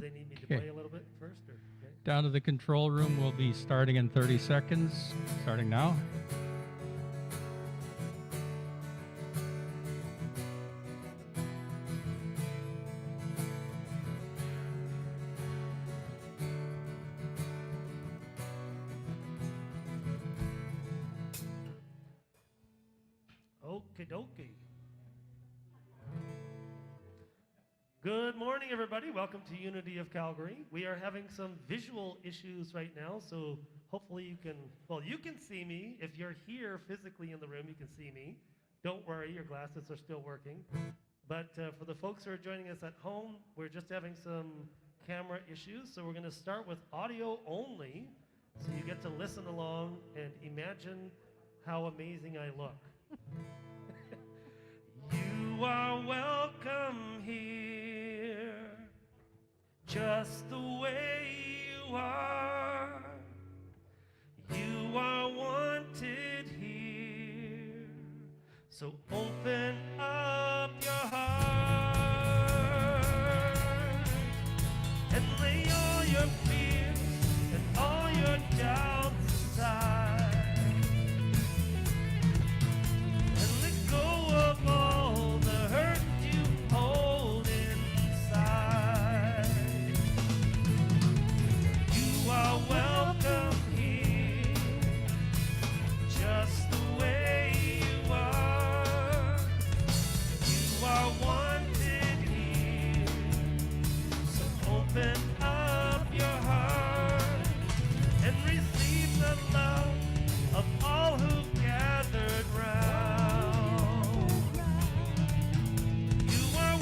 they need me to play a little bit first? Or, okay. Down to the control room. We'll be starting in 30 seconds. Starting now. Okie dokie. Good morning, everybody. Welcome to Unity of Calgary. We are having some visual issues right now, so hopefully you can, well, you can see me. If you're here physically in the room, you can see me. Don't worry, your glasses are still working. But for the folks who are joining us at home, we're just having some camera issues, so we're going to start with audio only, so you get to listen along and imagine how amazing I look. You are welcome here, just the way you are. You are wanted here, so open up your heart and lay all your fears and all your doubts aside. Just the way you are, you are wanted here. So open up your heart. You are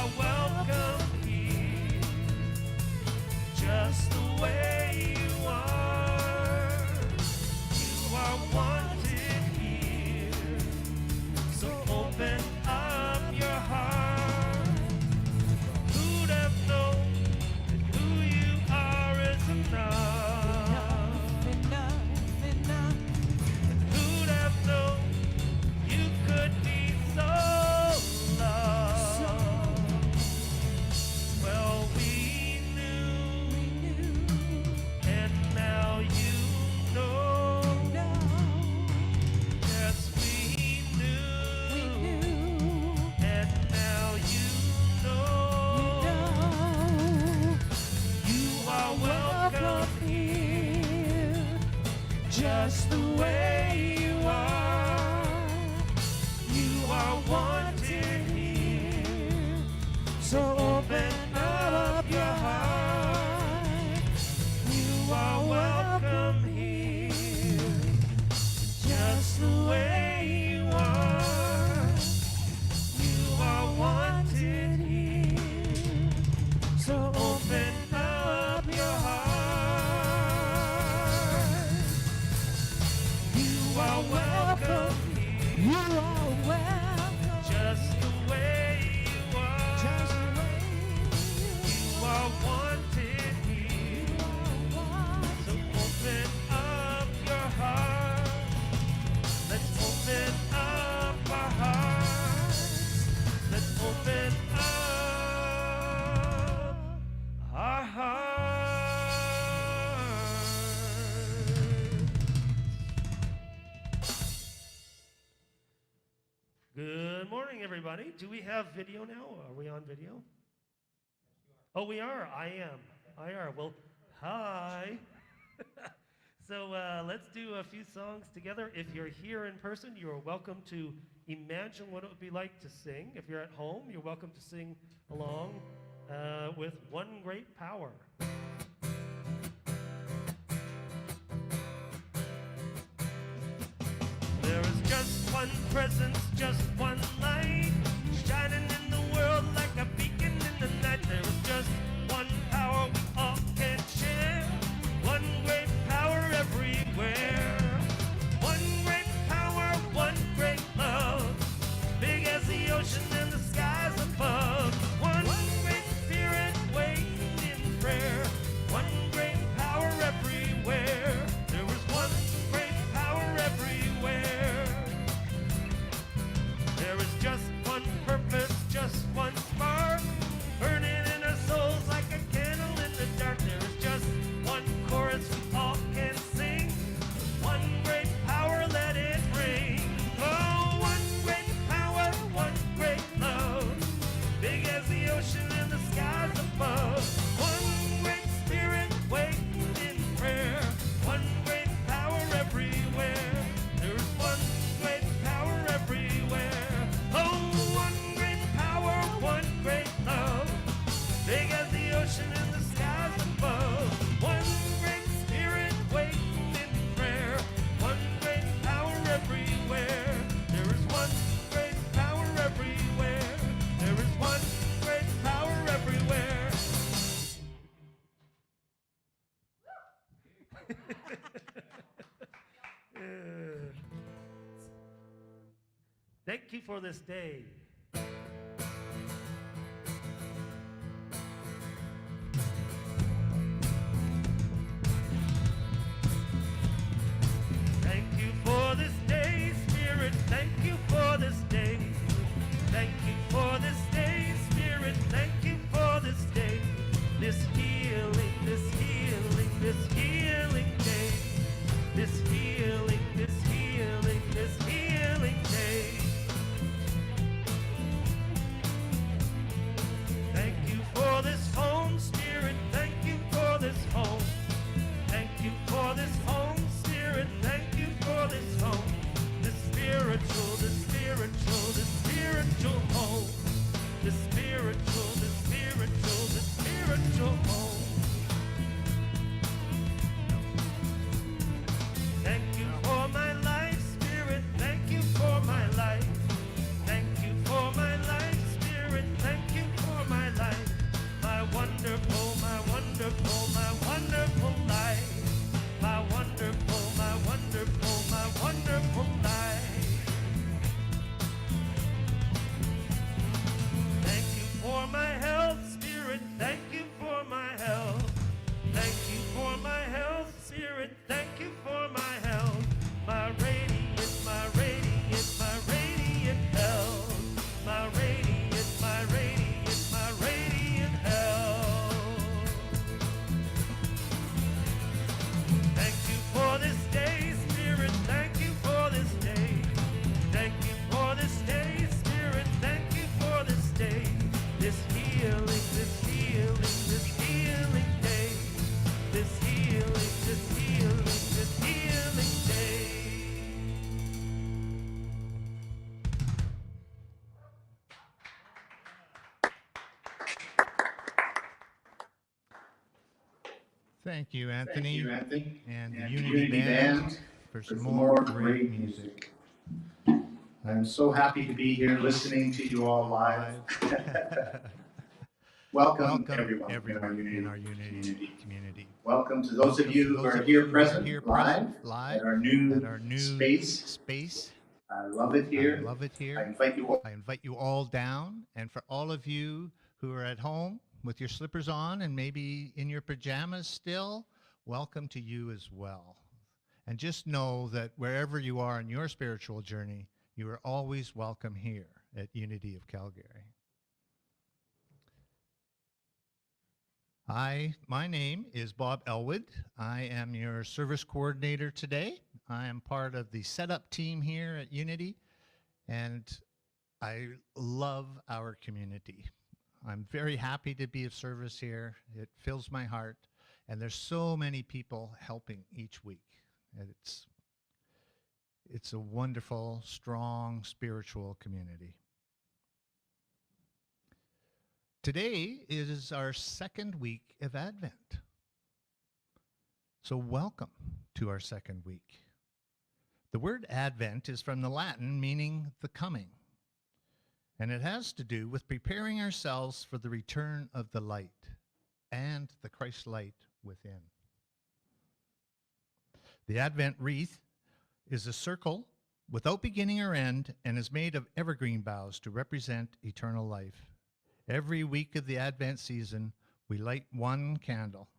welcome here. Just the way you are, you are wanted here. So open up your heart. You are welcome here. You are welcome. Just the way you are. Just the way you are wanted here. So open up your heart. Let's open up our hearts. Let's open up our hearts. Good morning, everybody. Do we have video now? Are we on video? Oh, we are. I am. Well, hi. So let's do a few songs together. If you're here in person, you are welcome to imagine what it would be like to sing. If you're at home, you're welcome to sing along with One Great Power. There is just one presence, just one light, shining in the world like a beacon in the night. There is just one power we all can share, one great power everywhere. One great power, one great love, big as the ocean and the skies above. One great spirit waiting in prayer, one great power everywhere. There is one great power everywhere. above. One great spirit waits in prayer. One great power everywhere. There's one great power everywhere. Oh, one great power, one great love. Big as the ocean and the skies above. One great spirit waits in prayer. One great power everywhere. There is one great power everywhere. There is one great power everywhere. Thank you for this day. Thank you for this day, Spirit. Thank you for this day. Thank you for this day, Spirit. Thank you for this day. This healing, this healing, this healing day. This healing, this healing, this healing day. Thank you for this home, Spirit. Thank you for this home. Thank you for this home, Spirit. Thank you for this home. The spiritual, the spiritual, the spiritual home. The spiritual, the spiritual, the spiritual home. Thank you for my life, Spirit. Thank you for my life. Thank you for my life, Spirit. Thank you for my life. My wonderful, my wonderful, my wonderful life. My wonderful, my wonderful, my wonderful life. Thank you for my health, Spirit. Thank you for my health. Thank you for my health, Spirit. Thank you for my health. My radiant, my radiant, my radiant health. My radiant, my radiant, my radiant health. Thank you for this day, Spirit. Thank you for this day. Thank you for this day, Spirit. Thank you for this day. This healing, this healing, this healing day. This healing, this healing, this healing day. Thank you, Anthony, and the Unity Band for some more great music. I'm so happy to be here listening to you all live. Welcome, everyone in our Unity community. Welcome to those of you who are here present live at our new space. I love it here. I invite you all down, and for all of you who are at home with your slippers on and maybe in your pajamas still, welcome to you as well. And just know that wherever you are in your spiritual journey, you are always welcome here at Unity of Calgary. Hi, my name is Bob Elwood. I am your service coordinator today. I am part of the setup team here at Unity, and I love our community. I'm very happy to be of service here. It fills my heart, and there's so many people helping each week. And it's a wonderful, strong, spiritual community. Today is our second week of Advent. So welcome to our second week. The word Advent is from the Latin meaning the coming, and it has to do with preparing ourselves for the return of the light and the Christ light within. The Advent wreath is a circle without beginning or end and is made of evergreen boughs to represent eternal life. Every week of the Advent season, we light one candle.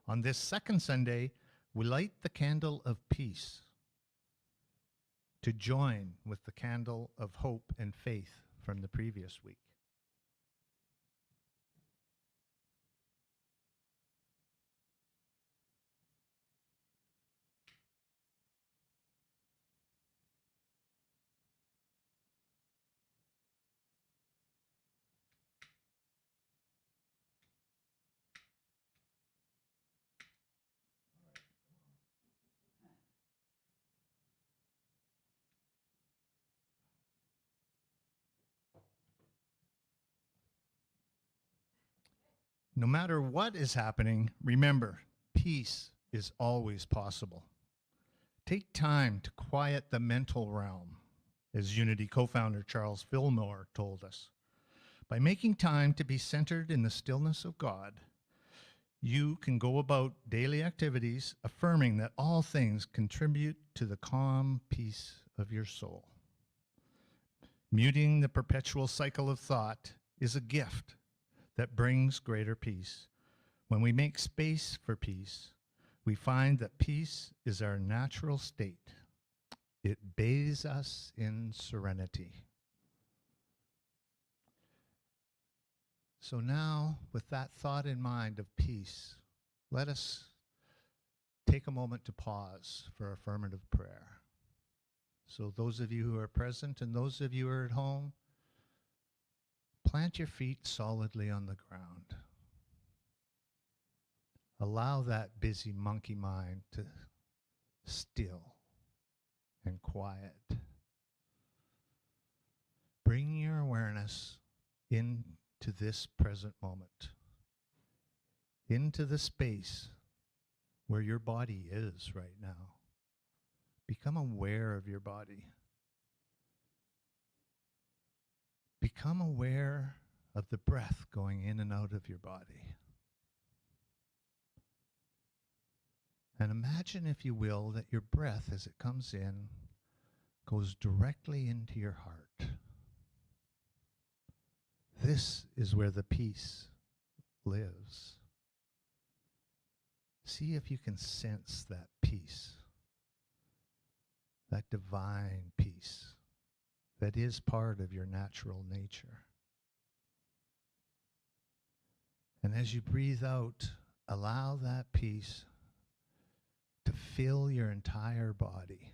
On this second Sunday, we light the candle of peace to join with the candle of hope and faith from the previous week. No matter what is happening, remember, peace is always possible. Take time to quiet the mental realm, as Unity co-founder Charles Fillmore told us. By making time to be centered in the stillness of God, you can go about daily activities affirming that all things contribute to the calm peace of your soul. Muting the perpetual cycle of thought is a gift that brings greater peace. When we make space for peace, we find that peace is our natural state. It bathes us in serenity. So now, with that thought in mind of peace, let us take a moment to pause for affirmative prayer. So those of you who are present and those of you who are at home, plant your feet solidly on the ground. Allow that busy monkey mind to still and quiet. Bring your awareness into this present moment, into the space where your body is right now. Become aware of your body. Become aware of the breath going in and out of your body. And imagine, if you will, that your breath, as it comes in, goes directly into your heart. This is where the peace lives. See if you can sense that peace, that divine peace that is part of your natural nature. And as you breathe out, allow that peace to fill your entire body.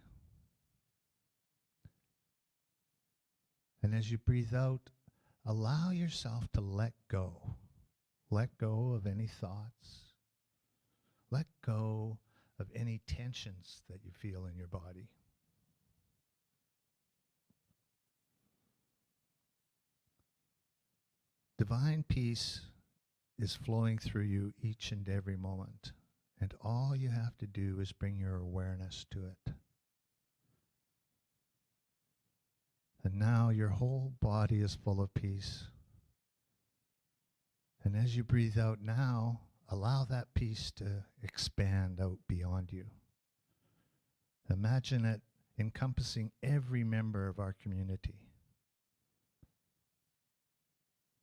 And as you breathe out, allow yourself to let go. Let go of any thoughts. Let go of any tensions that you feel in your body. Divine peace is flowing through you each and every moment, and all you have to do is bring your awareness to it. And now your whole body is full of peace. And as you breathe out now, allow that peace to expand out beyond you. Imagine it encompassing every member of our community,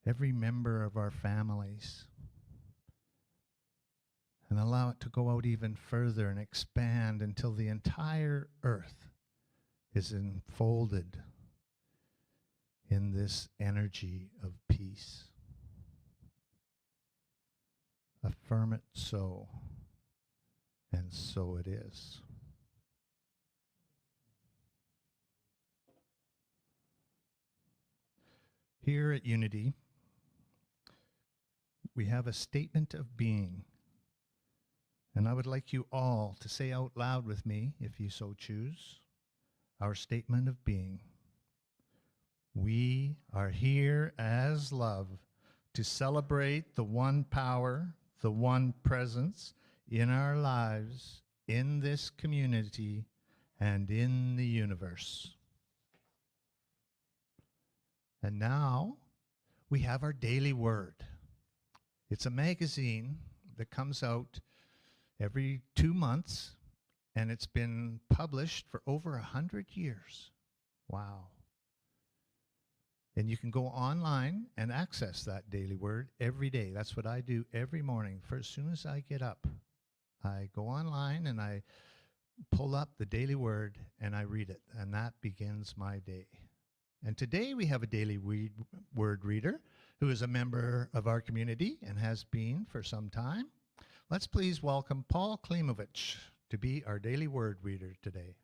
every member of our families, and allow it to go out even further and expand until the entire earth is enfolded in this energy of peace. Affirm it so, and so it is. Here at Unity, we have a statement of being, and I would like you all to say out loud with me, if you so choose, our statement of being. We are here as love to celebrate the one power, the one presence in our lives, in this community, and in the universe. And now we have our daily word. It's a magazine that comes out every 2 months, and it's been published for over 100 years. Wow. And you can go online and access that daily word every day. That's what I do every morning. As soon as I get up, I go online and I pull up the daily word and I read it. And that begins my day. And today we have a daily word reader who is a member of our community and has been for some time. Let's please welcome Paul Klimovich to be our daily word reader today.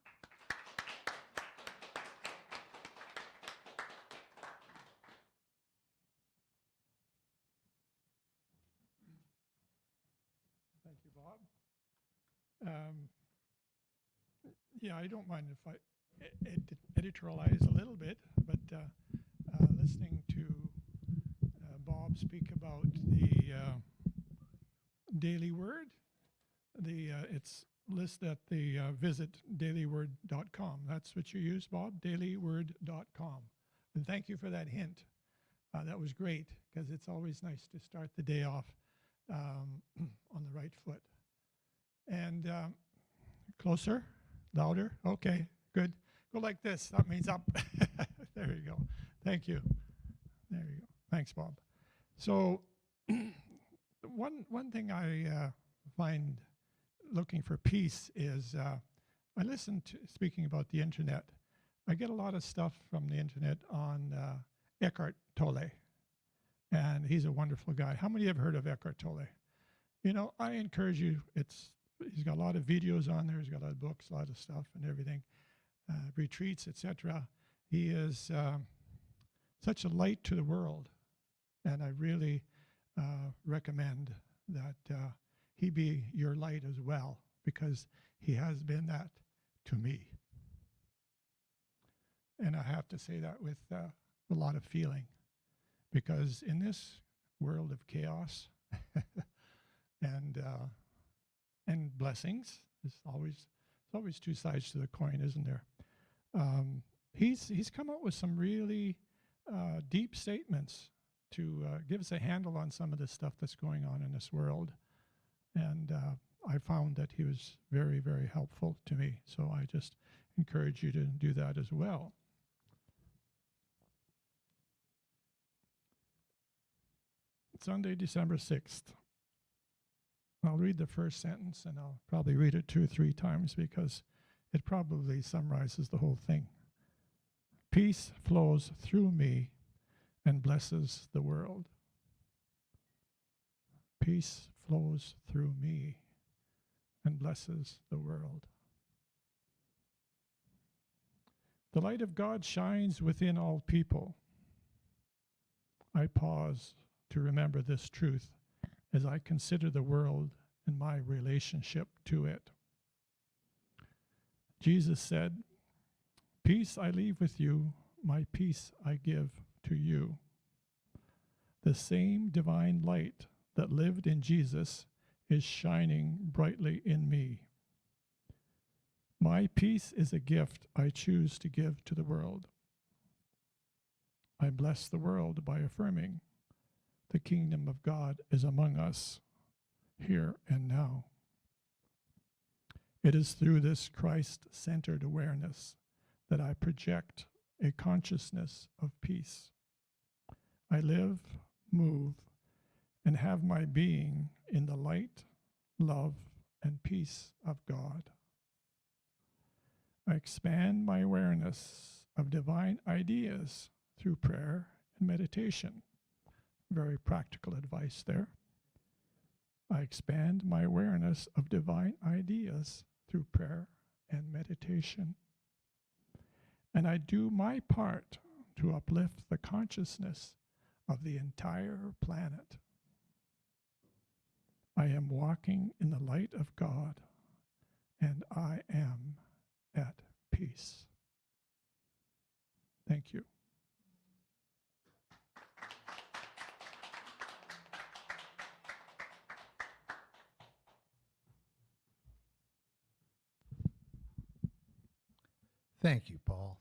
Thank you, Bob. Yeah, I don't mind if I editorialize a little bit, but listening to Bob speak about the Daily Word. It's listed at the visit dailyword.com. That's what you use, Bob, dailyword.com. And thank you for that hint. That was great, because it's always nice to start the day off on the right foot. And closer, louder. Okay, good. Go like this. That means up. There you go. Thank you. There you go. Thanks, Bob. So one thing I find looking for peace is I listen to, speaking about the internet, I get a lot of stuff from the internet on Eckhart Tolle, and he's a wonderful guy. How many have heard of Eckhart Tolle? You know, I encourage you. He's got a lot of videos on there. He's got a lot of books, a lot of stuff and everything, retreats, etc. He is such a light to the world, and I really recommend that he be your light as well, because he has been that to me. And I have to say that with a lot of feeling, because in this world of chaos and blessings, there's always two sides to the coin, isn't there? He's come up with some really deep statements to give us a handle on some of the stuff that's going on in this world. And I found that he was very, very helpful to me. So I just encourage you to do that as well. Sunday, December 6th. I'll read the first sentence, and I'll probably read it 2 or 3 times because it probably summarizes the whole thing. Peace flows through me and blesses the world. Peace flows through me and blesses the world. The light of God shines within all people. I pause to remember this truth as I consider the world and my relationship to it. Jesus said, "Peace I leave with you, my peace I give to you." The same divine light that lived in Jesus is shining brightly in me. My peace is a gift I choose to give to the world. I bless the world by affirming the kingdom of God is among us, here and now. It is through this Christ-centered awareness that I project a consciousness of peace. I live, move, and have my being in the light, love, and peace of God. I expand my awareness of divine ideas through prayer and meditation. Very practical advice there. I expand my awareness of divine ideas through prayer and meditation. And I do my part to uplift the consciousness of the entire planet. I am walking in the light of God, and I am at peace. Thank you. Thank you, Paul.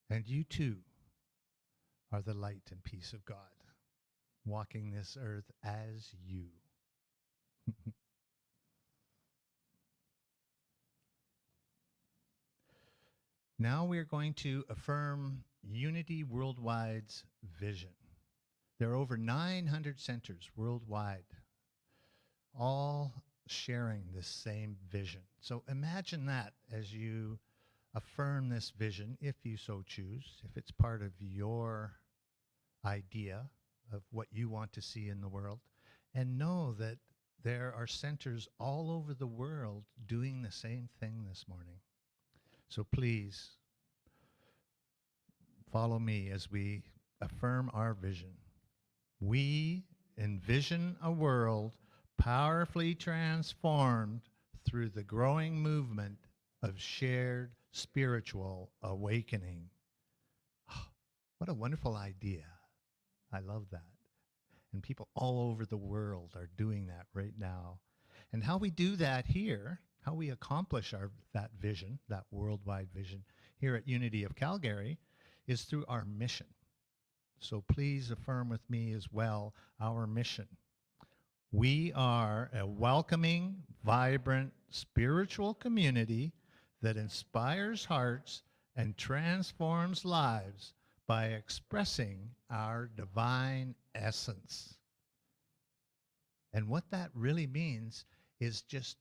And you too are the light and peace of God, walking this earth as you. Now we are going to affirm Unity Worldwide's vision. There are over 900 centers worldwide, all sharing this same vision. So imagine that as you affirm this vision, if you so choose, if it's part of your idea of what you want to see in the world, and know that there are centers all over the world doing the same thing this morning. So please follow me as we affirm our vision. We envision a world powerfully transformed through the growing movement of shared spiritual awakening. Oh, what a wonderful idea. I love that. And people all over the world are doing that right now. And how we do that here, how we accomplish that vision, that worldwide vision here at Unity of Calgary, is through our mission. So please affirm with me as well our mission. We are a welcoming, vibrant, spiritual community that inspires hearts and transforms lives by expressing our divine essence. And what that really means is just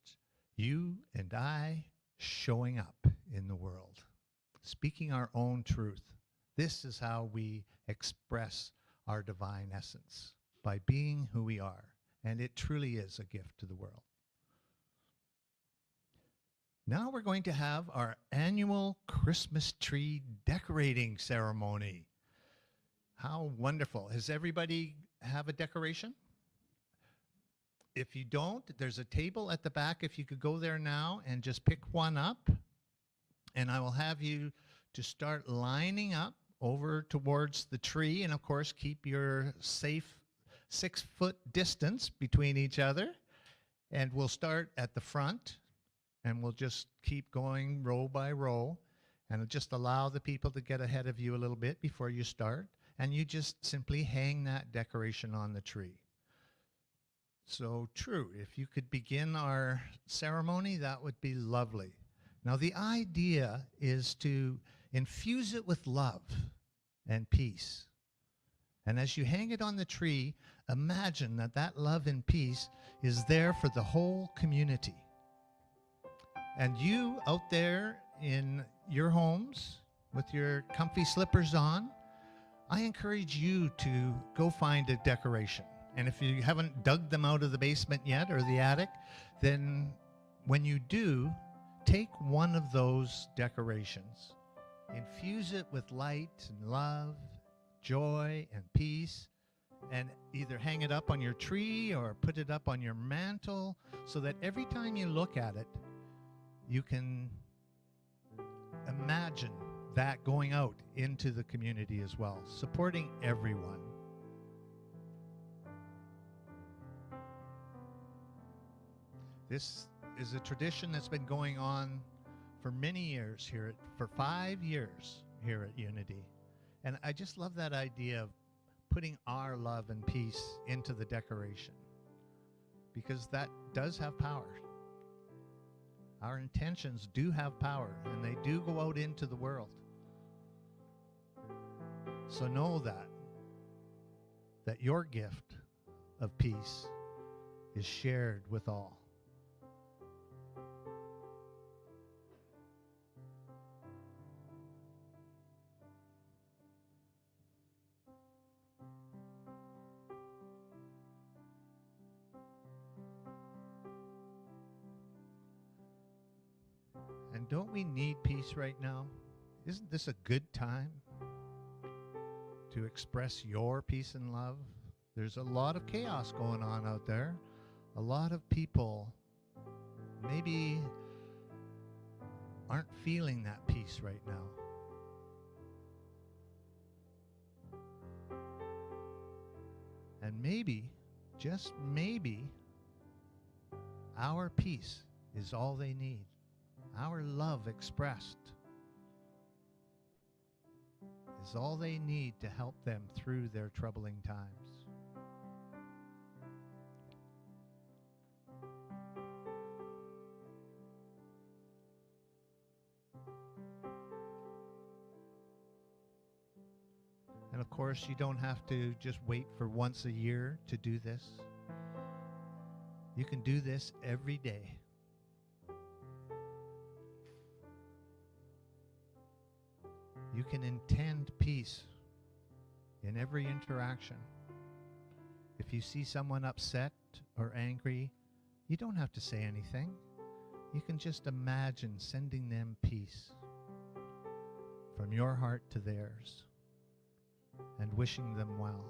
you and I showing up in the world, speaking our own truth. This is how we express our divine essence, by being who we are. And it truly is a gift to the world. Now we're going to have our annual Christmas tree decorating ceremony. How wonderful. Has everybody have a decoration? If you don't, there's a table at the back. If you could go there now and just pick one up. And I will have you to start lining up over towards the tree. And of course, keep your safe 6-foot distance between each other. And we'll start at the front. And we'll just keep going row by row. And just allow the people to get ahead of you a little bit before you start. And you just simply hang that decoration on the tree. So true, if you could begin our ceremony, that would be lovely. Now the idea is to infuse it with love and peace. And as you hang it on the tree, imagine that that love and peace is there for the whole community. And you out there in your homes with your comfy slippers on, I encourage you to go find a decoration. And if you haven't dug them out of the basement yet or the attic, then when you do, take one of those decorations, infuse it with light and love, joy and peace, and either hang it up on your tree or put it up on your mantle so that every time you look at it, you can imagine that going out into the community as well, supporting everyone. This is a tradition that's been going on for many years here, for 5 years here at Unity. And I just love that idea of putting our love and peace into the decoration, because that does have power. Our intentions do have power, and they do go out into the world. So know that your gift of peace is shared with all. And don't we need peace right now? Isn't this a good time to express your peace and love? There's a lot of chaos going on out there. A lot of people maybe aren't feeling that peace right now. And maybe, just maybe, our peace is all they need. Our love expressed is all they need to help them through their troubling times. And of course, you don't have to just wait for once a year to do this. You can do this every day. You can intend peace in every interaction. If you see someone upset or angry, you don't have to say anything. You can just imagine sending them peace from your heart to theirs and wishing them well.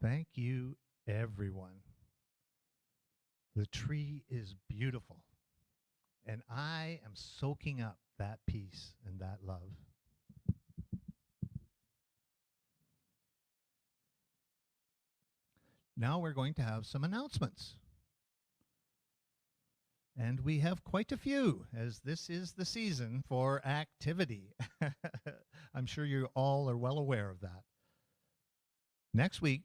Thank you, everyone. The tree is beautiful, and I am soaking up that peace and that love. Now we're going to have some announcements. And we have quite a few, as this is the season for activity. I'm sure you all are well aware of that. Next week,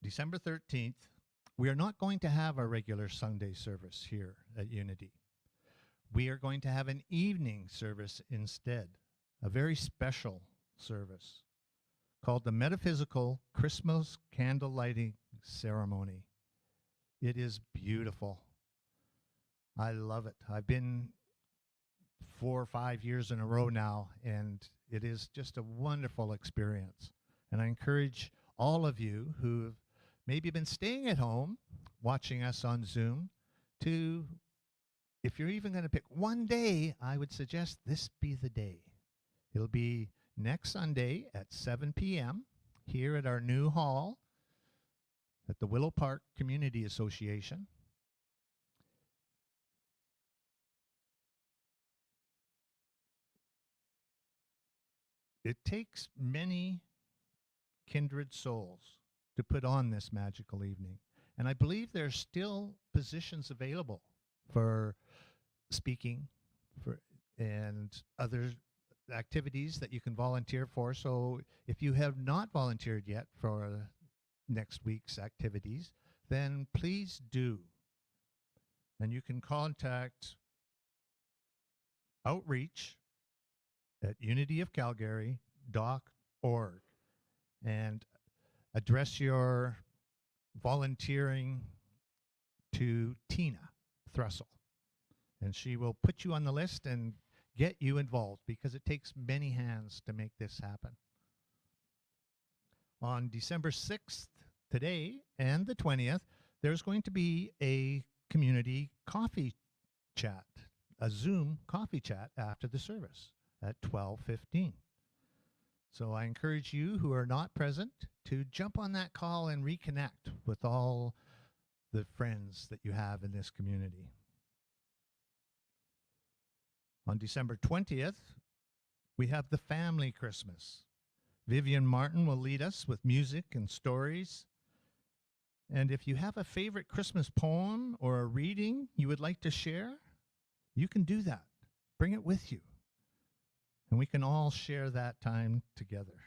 December 13th, we are not going to have our regular Sunday service here at Unity. We are going to have an evening service instead, a very special service called the Metaphysical Christmas Candle Lighting Ceremony. It is beautiful. I love it. I've been 4 or 5 years in a row now, and it is just a wonderful experience. And I encourage all of you who have maybe been staying at home, watching us on Zoom, to, if you're even going to pick one day, I would suggest this be the day. It'll be next Sunday at 7 p.m. here at our new hall at the Willow Park Community Association. It takes many kindred souls to put on this magical evening. And I believe there's still positions available for speaking and other activities that you can volunteer for. So if you have not volunteered yet for next week's activities, then please do. And you can contact outreach at unityofcalgary.org and address your volunteering to Tina Thrussell. And she will put you on the list and get you involved, because it takes many hands to make this happen. On December 6th, today, and the 20th, there's going to be a community coffee chat, a Zoom coffee chat after the service at 12:15. So I encourage you who are not present to jump on that call and reconnect with all the friends that you have in this community. On December 20th, we have the Family Christmas. Vivian Martin will lead us with music and stories. And if you have a favorite Christmas poem or a reading you would like to share, you can do that. Bring it with you. And we can all share that time together.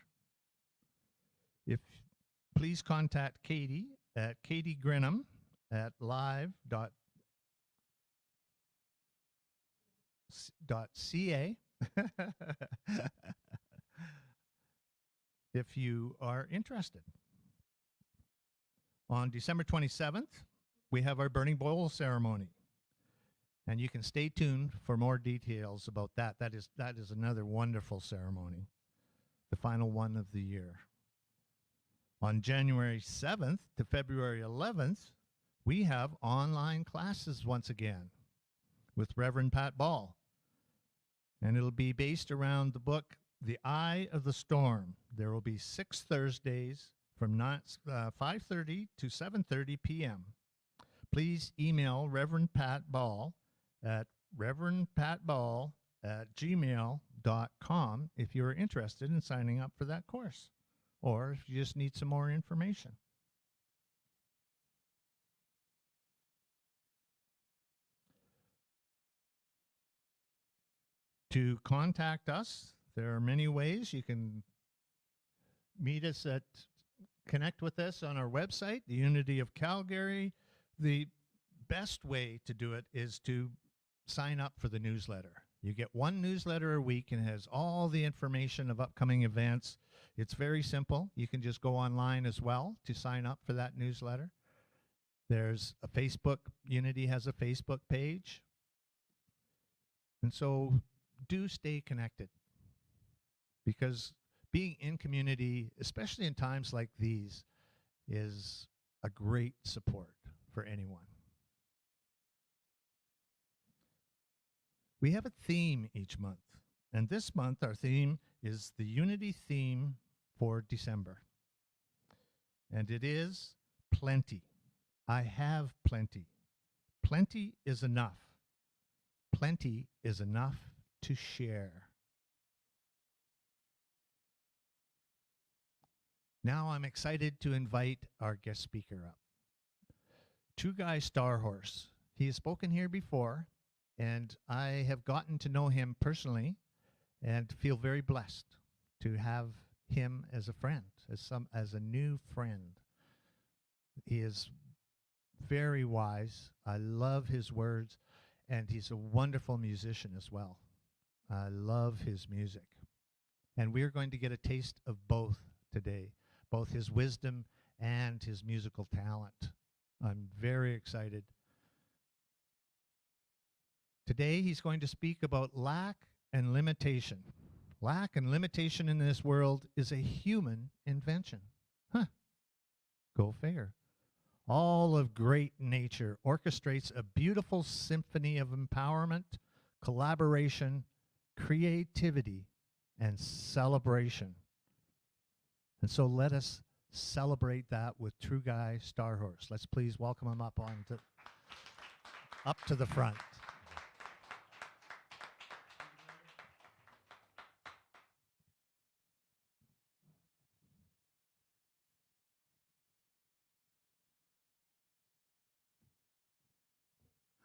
Please contact Katie at katiegrinham at live.ca if you are interested. On December 27th, we have our Burning Bowl ceremony. And you can stay tuned for more details about that. That is another wonderful ceremony, the final one of the year. On January 7th to February 11th, we have online classes once again with Reverend Pat Ball. And it'll be based around the book, The Eye of the Storm. There will be 6 Thursdays from 5:30 to 7:30 p.m. Please email Reverend Pat Ball at reverendpatball@gmail.com if you're interested in signing up for that course, or if you just need some more information. To contact us, there are many ways. You can connect with us on our website, the Unity of Calgary. The best way to do it is to sign up for the newsletter. You get one newsletter a week and it has all the information of upcoming events. It's very simple. You can just go online as well to sign up for that newsletter. There's a Facebook, Unity has a Facebook page. And so do stay connected, because being in community, especially in times like these, is a great support for anyone. We have a theme each month, and this month our theme is the Unity theme for December. and it is plenty. I have plenty. Plenty is enough. Plenty is enough to share. Now I'm excited to invite our guest speaker up. Guy Starhorse. He has spoken here before, and I have gotten to know him personally and feel very blessed to have him as a friend, as a new friend. He is very wise. I love his words, and he's a wonderful musician as well. I love his music. And we're going to get a taste of both today, both his wisdom and his musical talent. I'm very excited. Today he's going to speak about lack and limitation. Lack and limitation in this world is a human invention. Go figure. All of great nature orchestrates a beautiful symphony of empowerment, collaboration, creativity, and celebration. And so let us celebrate that with Guy Starhorse. Let's please welcome him up to the front.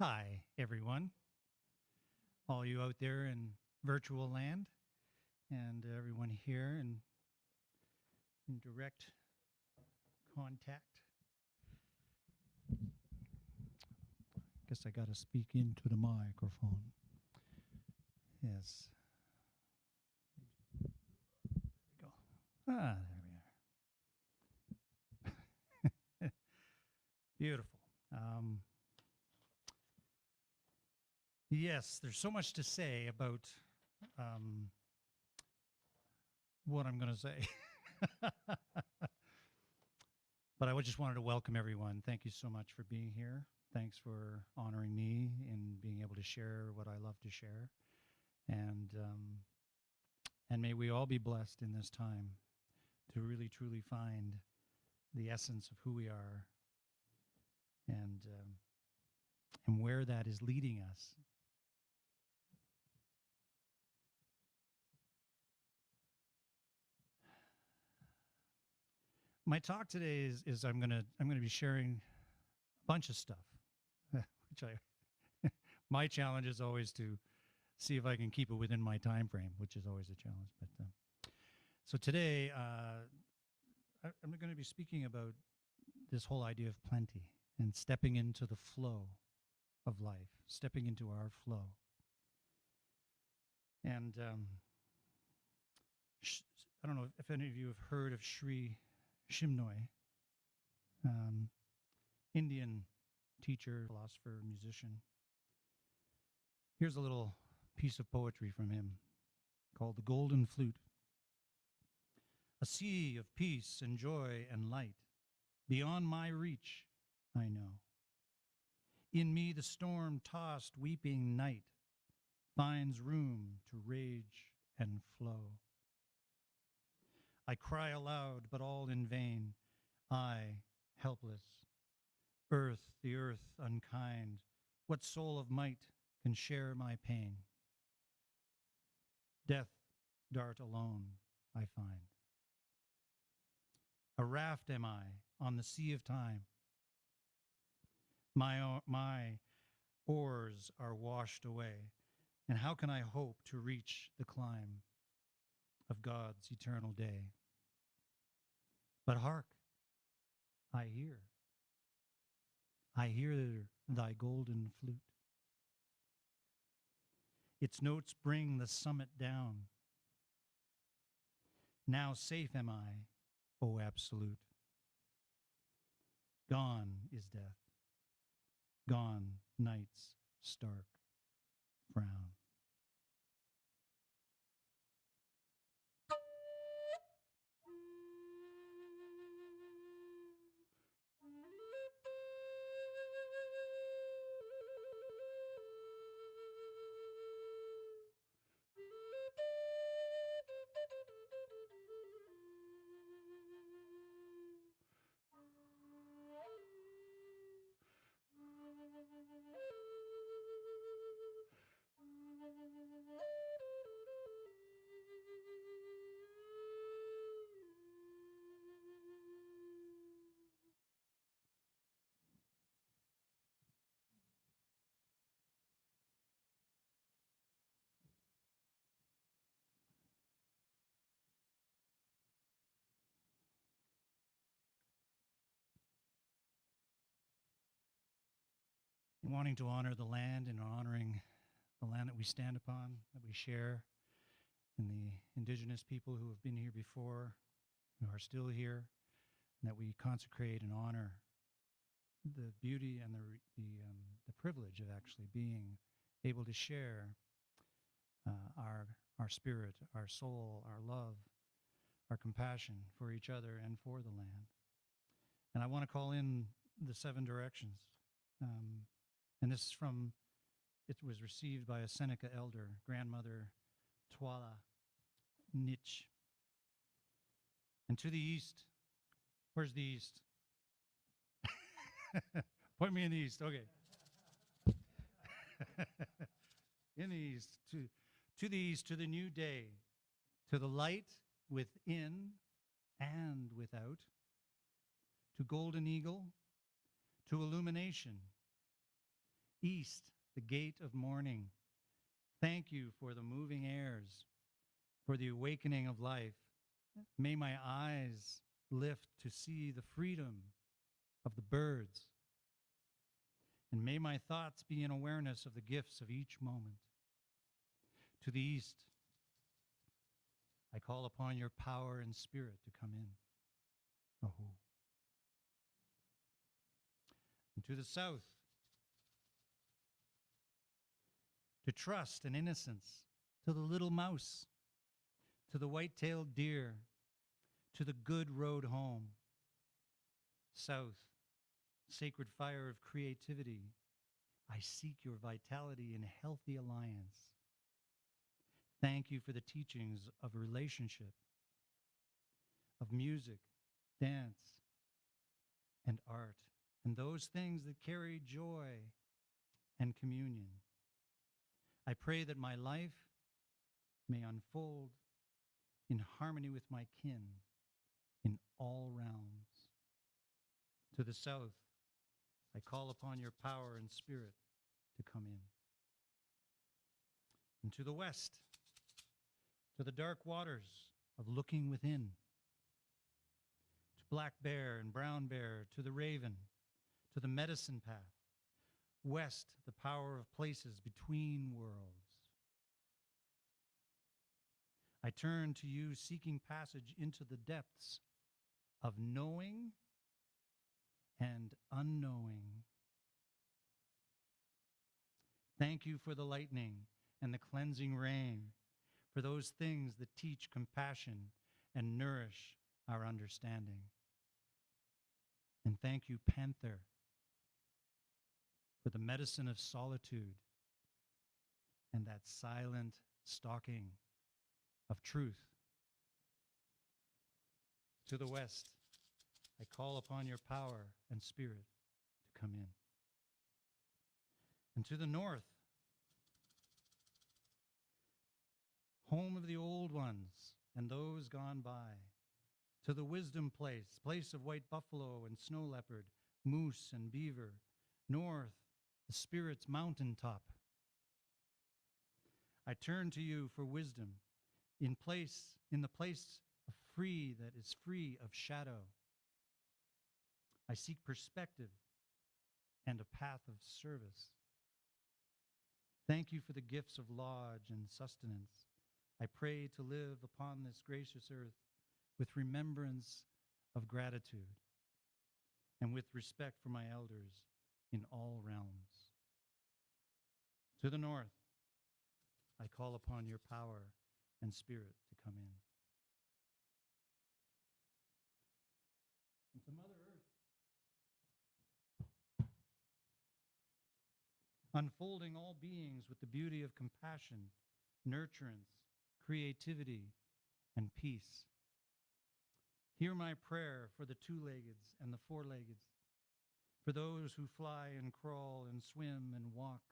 Hi, everyone. All you out there in virtual land, and everyone here in direct contact. Guess I got to speak into the microphone. Yes. There we go. There we are. Beautiful. Yes, there's so much to say about what I'm going to say. But I just wanted to welcome everyone. Thank you so much for being here. Thanks for honoring me and being able to share what I love to share. And may we all be blessed in this time to really, truly find the essence of who we are and where that is leading us. My talk today is I'm gonna be sharing a bunch of stuff, which my challenge is always to see if I can keep it within my time frame, which is always a challenge. But so today I'm going to be speaking about this whole idea of plenty and stepping into the flow of life, stepping into our flow. And I don't know if any of you have heard of Sri Shimnoy, Indian teacher, philosopher, musician. Here's a little piece of poetry from him called The Golden Flute. A sea of peace and joy and light, beyond my reach, I know. In me the storm-tossed weeping night finds room to rage and flow. I cry aloud, but all in vain. I, helpless. Earth, the earth unkind. What soul of might can share my pain? Death dart alone, I find. A raft am I on the sea of time. My oars are washed away, and how can I hope to reach the climb of God's eternal day? But hark, I hear thy golden flute. Its notes bring the summit down. Now safe am I, O Absolute. Gone is death, gone night's stark frown. wanting to honor the land and honoring the land that we stand upon, that we share, and the indigenous people who have been here before, who are still here, and that we consecrate and honor the beauty and the privilege of actually being able to share our spirit, our soul, our love, our compassion for each other and for the land. And I want to call in the 7 directions. And this is from, it was received by a Seneca elder, Grandmother Twala Nich. And to the east, where's the east? Point me in the east, okay. In the east, to the east, to the new day, to the light within and without, to golden eagle, to illumination, east, the gate of morning. Thank you for the moving airs, for the awakening of life. May my eyes lift to see the freedom of the birds. And may my thoughts be in awareness of the gifts of each moment. To the east, I call upon your power and spirit to come in. Ahu. And to the south, to trust and innocence, to the little mouse, to the white-tailed deer, to the good road home. South, sacred fire of creativity, I seek your vitality in healthy alliance. Thank you for the teachings of relationship, of music, dance, and art, and those things that carry joy and communion. I pray that my life may unfold in harmony with my kin in all realms. To the south, I call upon your power and spirit to come in. And to the west, to the dark waters of looking within, to black bear and brown bear, to the raven, to the medicine path, west, the power of places between worlds. I turn to you seeking passage into the depths of knowing and unknowing. Thank you for the lightning and the cleansing rain, for those things that teach compassion and nourish our understanding. And thank you, Panther, for the medicine of solitude and that silent stalking of truth. To the west, I call upon your power and spirit to come in. And to the north, home of the old ones and those gone by, to the wisdom place, place of white buffalo and snow leopard, moose and beaver, north, the spirit's mountaintop. I turn to you for wisdom in the place of free that is free of shadow. I seek perspective and a path of service. Thank you for the gifts of lodge and sustenance. I pray to live upon this gracious earth with remembrance of gratitude and with respect for my elders in all realms. To the north, I call upon your power and spirit to come in. And to Mother Earth, unfolding all beings with the beauty of compassion, nurturance, creativity, and peace. Hear my prayer for the two-leggeds and the four-leggeds, for those who fly and crawl and swim and walk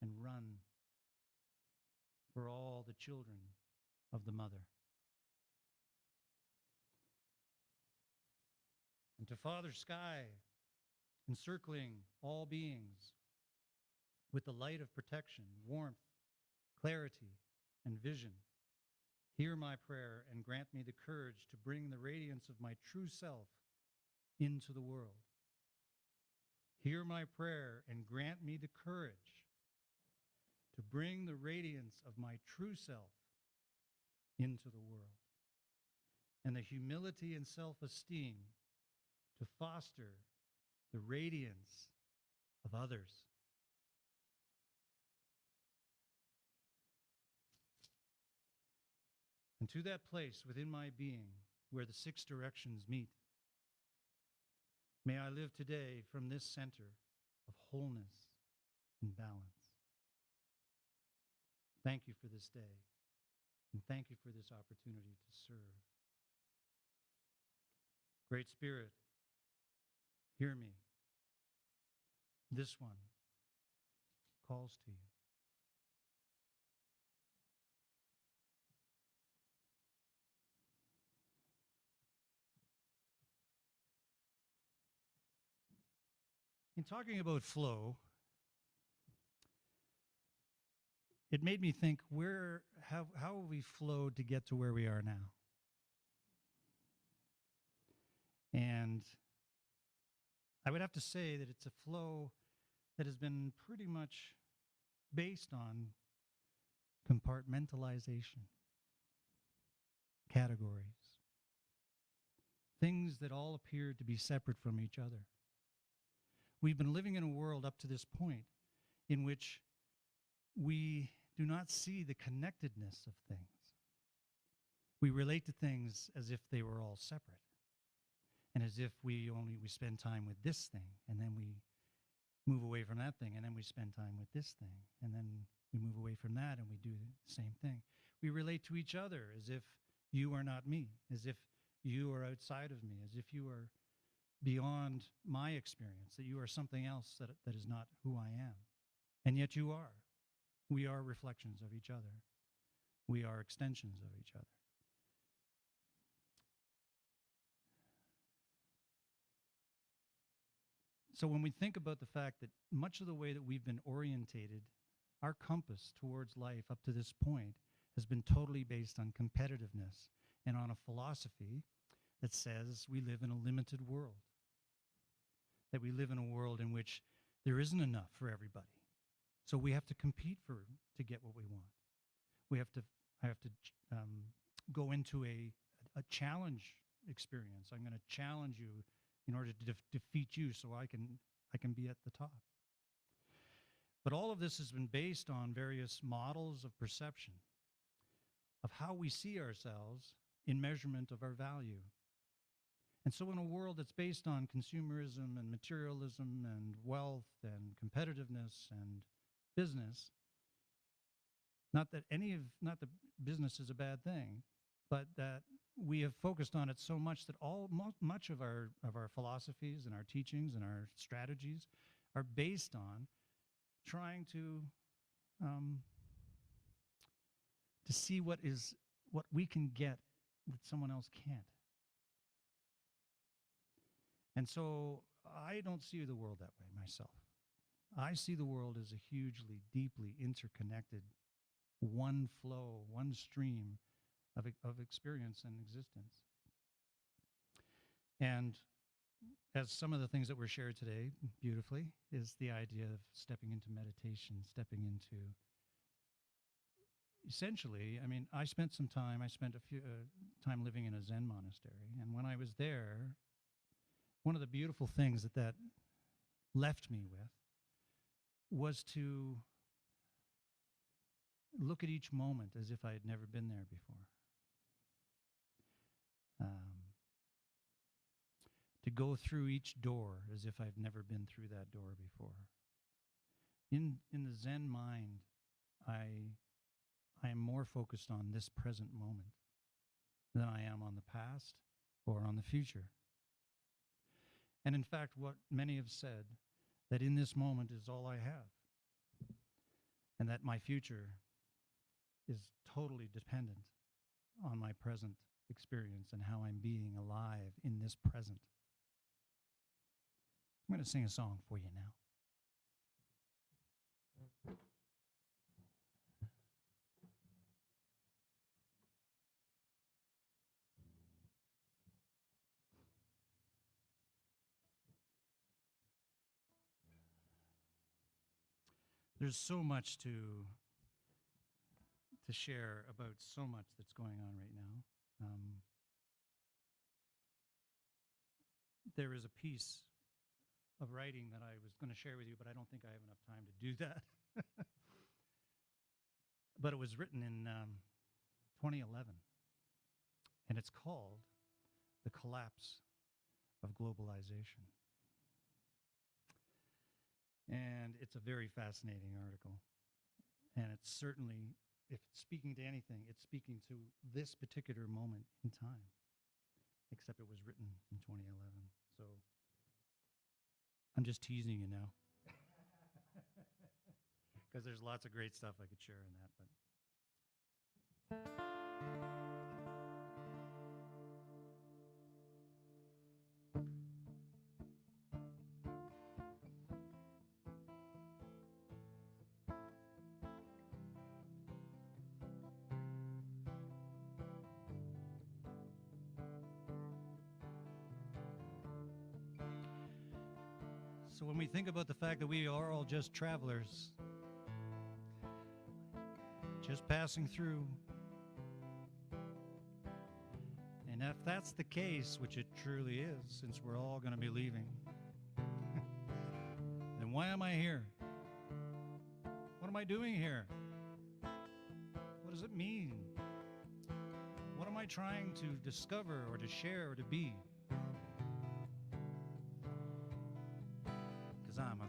and run, for all the children of the mother. And to Father Sky, encircling all beings with the light of protection, warmth, clarity, and vision. Hear my prayer and grant me the courage to bring the radiance of my true self into the world. Hear my prayer and grant me the courage to bring the radiance of my true self into the world, and the humility and self-esteem to foster the radiance of others. And to that place within my being where the 6 directions meet, may I live today from this center of wholeness and balance. Thank you for this day, and thank you for this opportunity to serve. Great Spirit, hear me. This one calls to you. In talking about flow, it made me think, how have we flowed to get to where we are now? And I would have to say that it's a flow that has been pretty much based on compartmentalization, categories, things that all appear to be separate from each other. We've been living in a world up to this point in which we do not see the connectedness of things. We relate to things as if they were all separate, and as if we spend time with this thing, and then we move away from that thing, and then we spend time with this thing, and then we move away from that and we do the same thing. We relate to each other as if you are not me, as if you are outside of me, as if you are beyond my experience, that you are something else that is not who I am. And yet you are. We are reflections of each other. We are extensions of each other. So when we think about the fact that much of the way that we've been orientated, our compass towards life up to this point has been totally based on competitiveness and on a philosophy that says we live in a limited world, that we live in a world in which there isn't enough for everybody. So we have to compete to get what we want. I have to go into a challenge experience. I'm going to challenge you in order to defeat you so I can be at the top. But all of this has been based on various models of perception, of how we see ourselves in measurement of our value. And so in a world that's based on consumerism and materialism and wealth and competitiveness and business, not that business is a bad thing, but that we have focused on it so much that much of our philosophies and our teachings and our strategies are based on trying to see what we can get that someone else can't. And so I don't see the world that way myself. I see the world as a hugely, deeply interconnected, one flow, one stream of experience and existence. And as some of the things that were shared today beautifully is the idea of stepping into meditation, stepping into essentially, I spent a few time living in a Zen monastery, and when I was there, one of the beautiful things that left me with was to look at each moment as if I had never been there before. To go through each door as if I've never been through that door before. In the Zen mind, I am more focused on this present moment than I am on the past or on the future. And in fact, what many have said, that in this moment is all I have, and that my future is totally dependent on my present experience and how I'm being alive in this present. I'm going to sing a song for you now. There's so much to share about so much that's going on right now. There is a piece of writing that I was going to share with you, but I don't think I have enough time to do that. But it was written in 2011, and it's called The Collapse of Globalization. And it's a very fascinating article. And it's certainly, if it's speaking to anything, it's speaking to this particular moment in time, except it was written in 2011. So I'm just teasing you now. Because there's lots of great stuff I could share in that. But so when we think about the fact that we are all just travelers, just passing through, and if that's the case, which it truly is, since we're all going to be leaving, then why am I here? What am I doing here? What does it mean? What am I trying to discover or to share or to be? Because I'm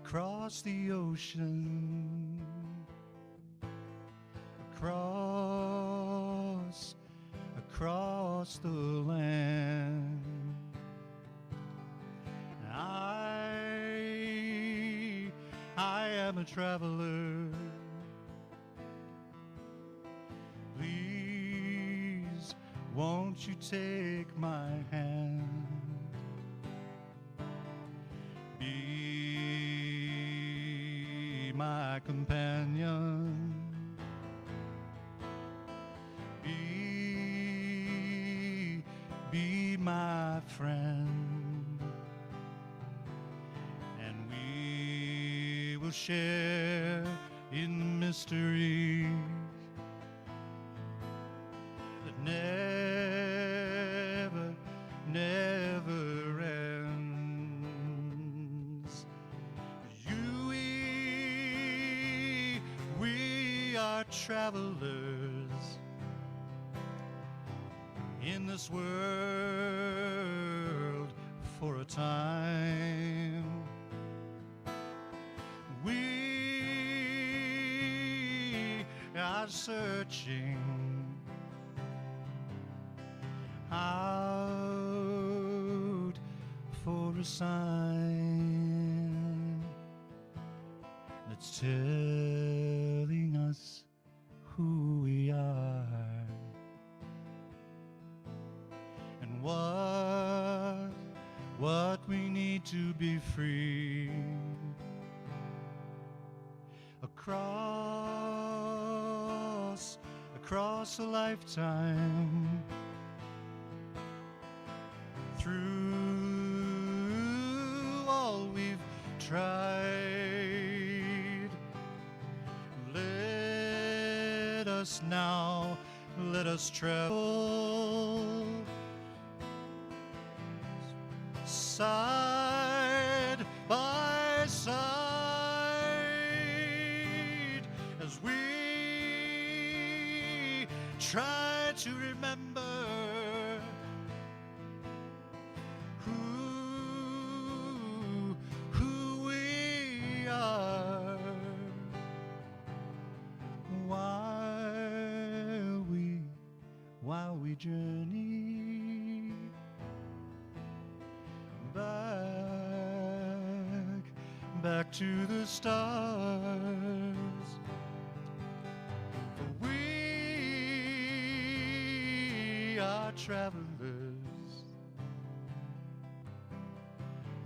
across the ocean, across the land. I am a traveler. Please, won't you take my hand? Be my companion. Be my friend. And we will share in the mystery that never ends. We are travelers in this world for a time. We are searching out for a sign that's telling us who we are and what we need to be free. Across a lifetime, through all we've tried, let us travel side by side as we try to remember who we are while we journey back to the stars. For we are travelers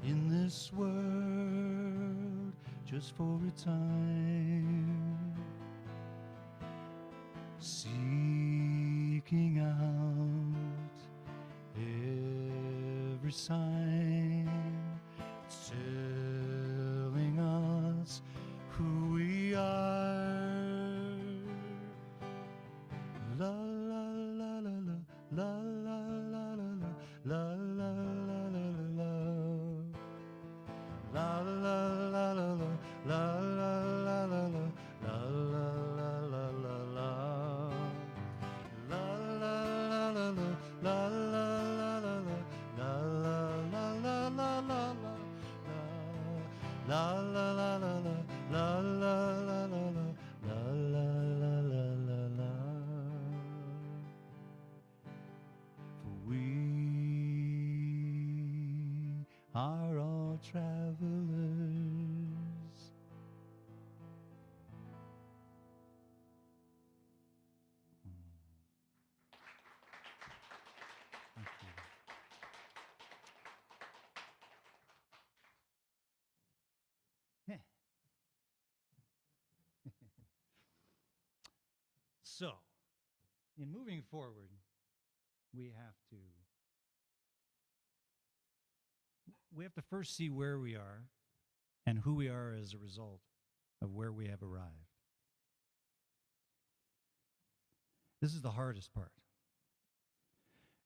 in this world just for a time, seeking out every sign. So, in moving forward, we have to first see where we are and who we are as a result of where we have arrived. This is the hardest part.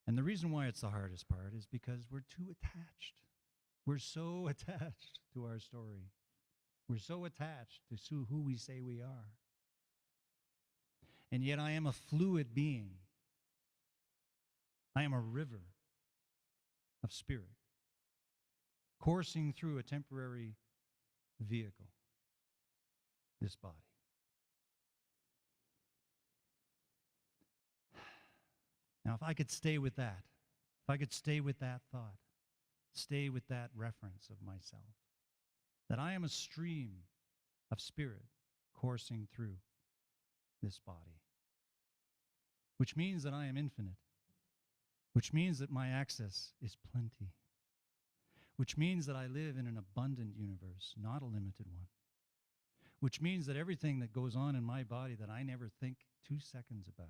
And the reason why it's the hardest part is because we're too attached. We're so attached to our story. We're so attached to who we say we are. And yet I am a fluid being. I am a river of spirit coursing through a temporary vehicle, this body. Now, if I could stay with that, if I could stay with that thought, stay with that reference of myself, that I am a stream of spirit coursing through this body, which means that I am infinite, which means that my access is plenty, which means that I live in an abundant universe, not a limited one, which means that everything that goes on in my body that I never think 2 seconds about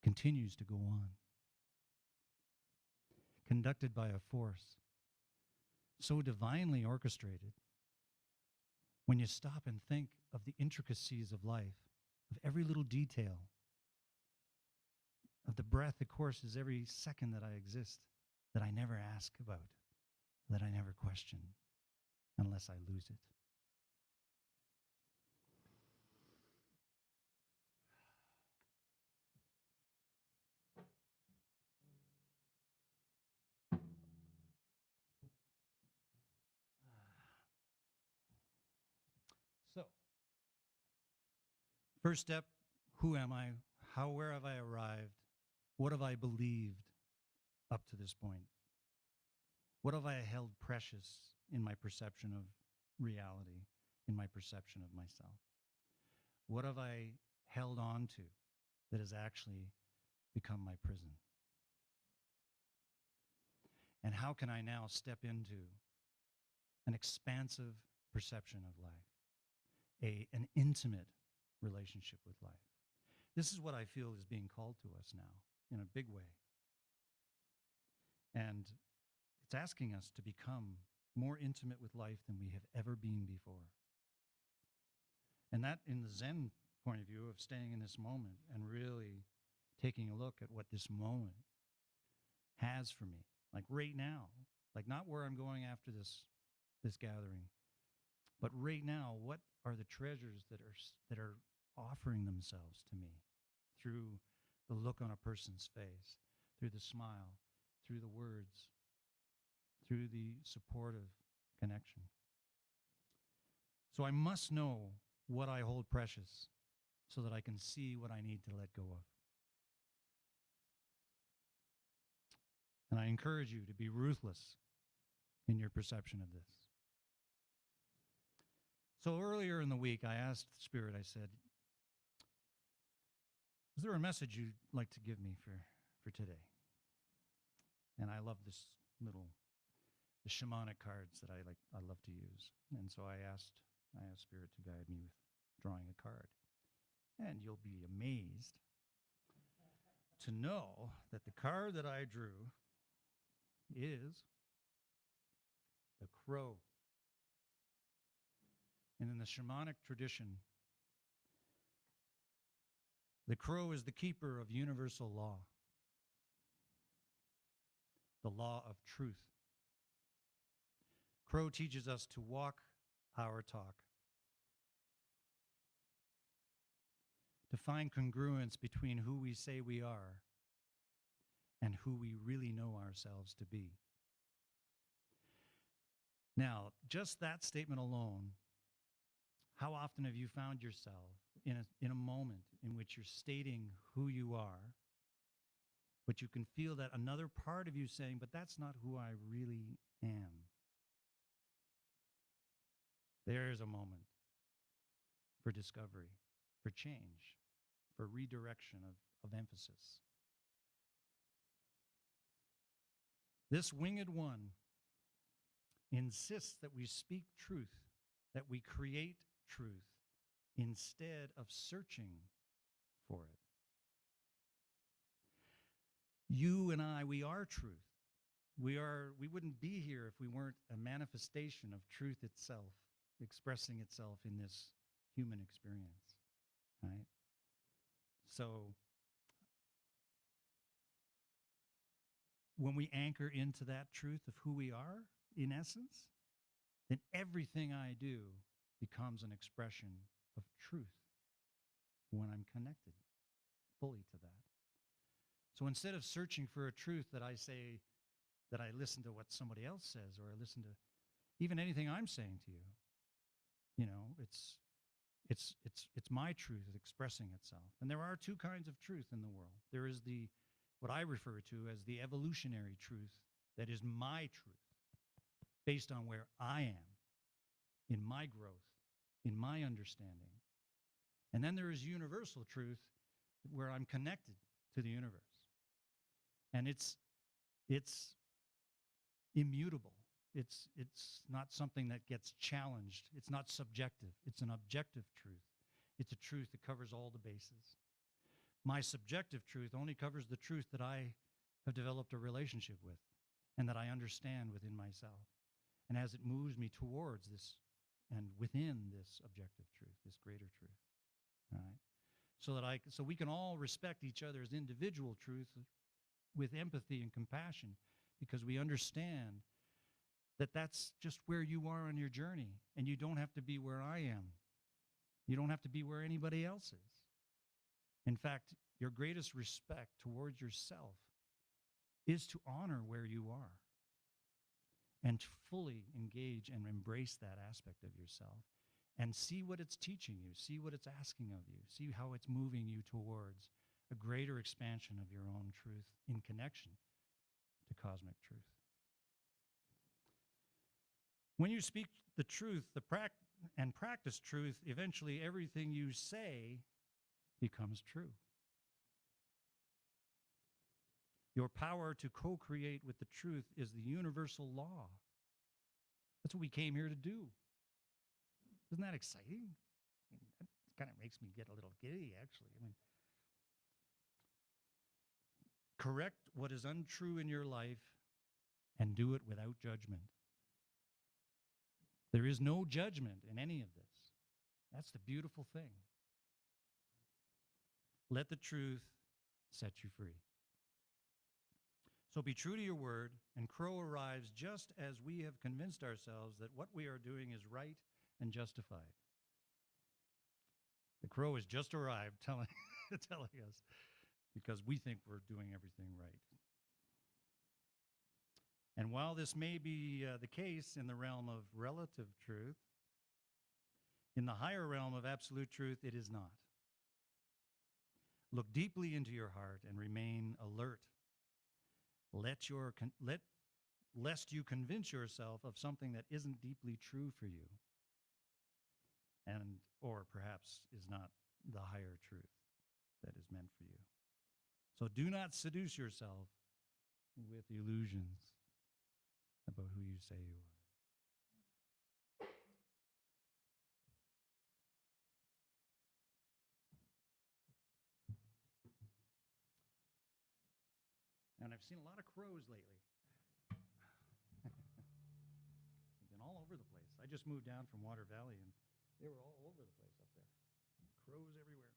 continues to go on, conducted by a force so divinely orchestrated. When you stop and think of the intricacies of life, of every little detail, of the breath that courses every second that I exist, that I never ask about, that I never question, unless I lose it. So, first step, who am I? Where have I arrived? What have I believed up to this point? What have I held precious in my perception of reality, in my perception of myself? What have I held on to that has actually become my prison? And how can I now step into an expansive perception of life, an intimate relationship with life? This is what I feel is being called to us now in a big way. And it's asking us to become more intimate with life than we have ever been before. And that, in the Zen point of view of staying in this moment and really taking a look at what this moment has for me, like right now, like not where I'm going after this gathering, but right now, what are the treasures that are offering themselves to me through the look on a person's face, through the smile, through the words, through the supportive connection. So I must know what I hold precious so that I can see what I need to let go of. And I encourage you to be ruthless in your perception of this. So earlier in the week, I asked Spirit, I said, is there a message you'd like to give me for today? And I love the shamanic cards that I love to use. And so I asked Spirit to guide me with drawing a card. And you'll be amazed to know that the card that I drew is the crow. And in the shamanic tradition, the crow is the keeper of universal law, the law of truth. Crow teaches us to walk our talk, to find congruence between who we say we are and who we really know ourselves to be. Now, just that statement alone, how often have you found yourself in a moment in which you're stating who you are, but you can feel that another part of you saying, but that's not who I really am? There is a moment for discovery, for change, for redirection of emphasis. This winged one insists that we speak truth, that we create truth, instead of searching for it. You and I, we are truth. We wouldn't be here if we weren't a manifestation of truth itself, expressing itself in this human experience, right? So when we anchor into that truth of who we are, in essence, then everything I do becomes an expression of truth when I'm connected fully to that. So instead of searching for a truth that I say, that I listen to what somebody else says, or I listen to even anything I'm saying to you, you know, it's my truth expressing itself. And there are two kinds of truth in the world. There is what I refer to as the evolutionary truth, that is my truth, based on where I am, in my growth, in my understanding. And then there is universal truth, where I'm connected to the universe. And it's immutable. It's not something that gets challenged. It's not subjective. It's an objective truth. It's a truth that covers all the bases. My subjective truth only covers the truth that I have developed a relationship with and that I understand within myself. And as it moves me towards this and within this objective truth, this greater truth, all right? So we can all respect each other's individual truth with empathy and compassion, because we understand that that's just where you are on your journey, and you don't have to be where I am. You don't have to be where anybody else is. In fact, your greatest respect towards yourself is to honor where you are and to fully engage and embrace that aspect of yourself and see what it's teaching you, see what it's asking of you, see how it's moving you towards a greater expansion of your own truth in connection to cosmic truth. When you speak the truth and practice truth, eventually everything you say becomes true. Your power to co-create with the truth is the universal law. That's what we came here to do. Isn't that exciting? That kind of makes me get a little giddy, actually. I mean, correct what is untrue in your life and do it without judgment. There is no judgment in any of this. That's the beautiful thing. Let the truth set you free. So be true to your word, and Crow arrives just as we have convinced ourselves that what we are doing is right and justified. The Crow has just arrived telling us, because we think we're doing everything right. And while this may be the case in the realm of relative truth, in the higher realm of absolute truth, it is not. Look deeply into your heart and remain alert. Lest you convince yourself of something that isn't deeply true for you, or perhaps is not the higher truth that is meant for you. So do not seduce yourself with illusions about who you say you are. And I've seen a lot of crows lately. They've been all over the place. I just moved down from Water Valley, and they were all over the place up there. Crows everywhere.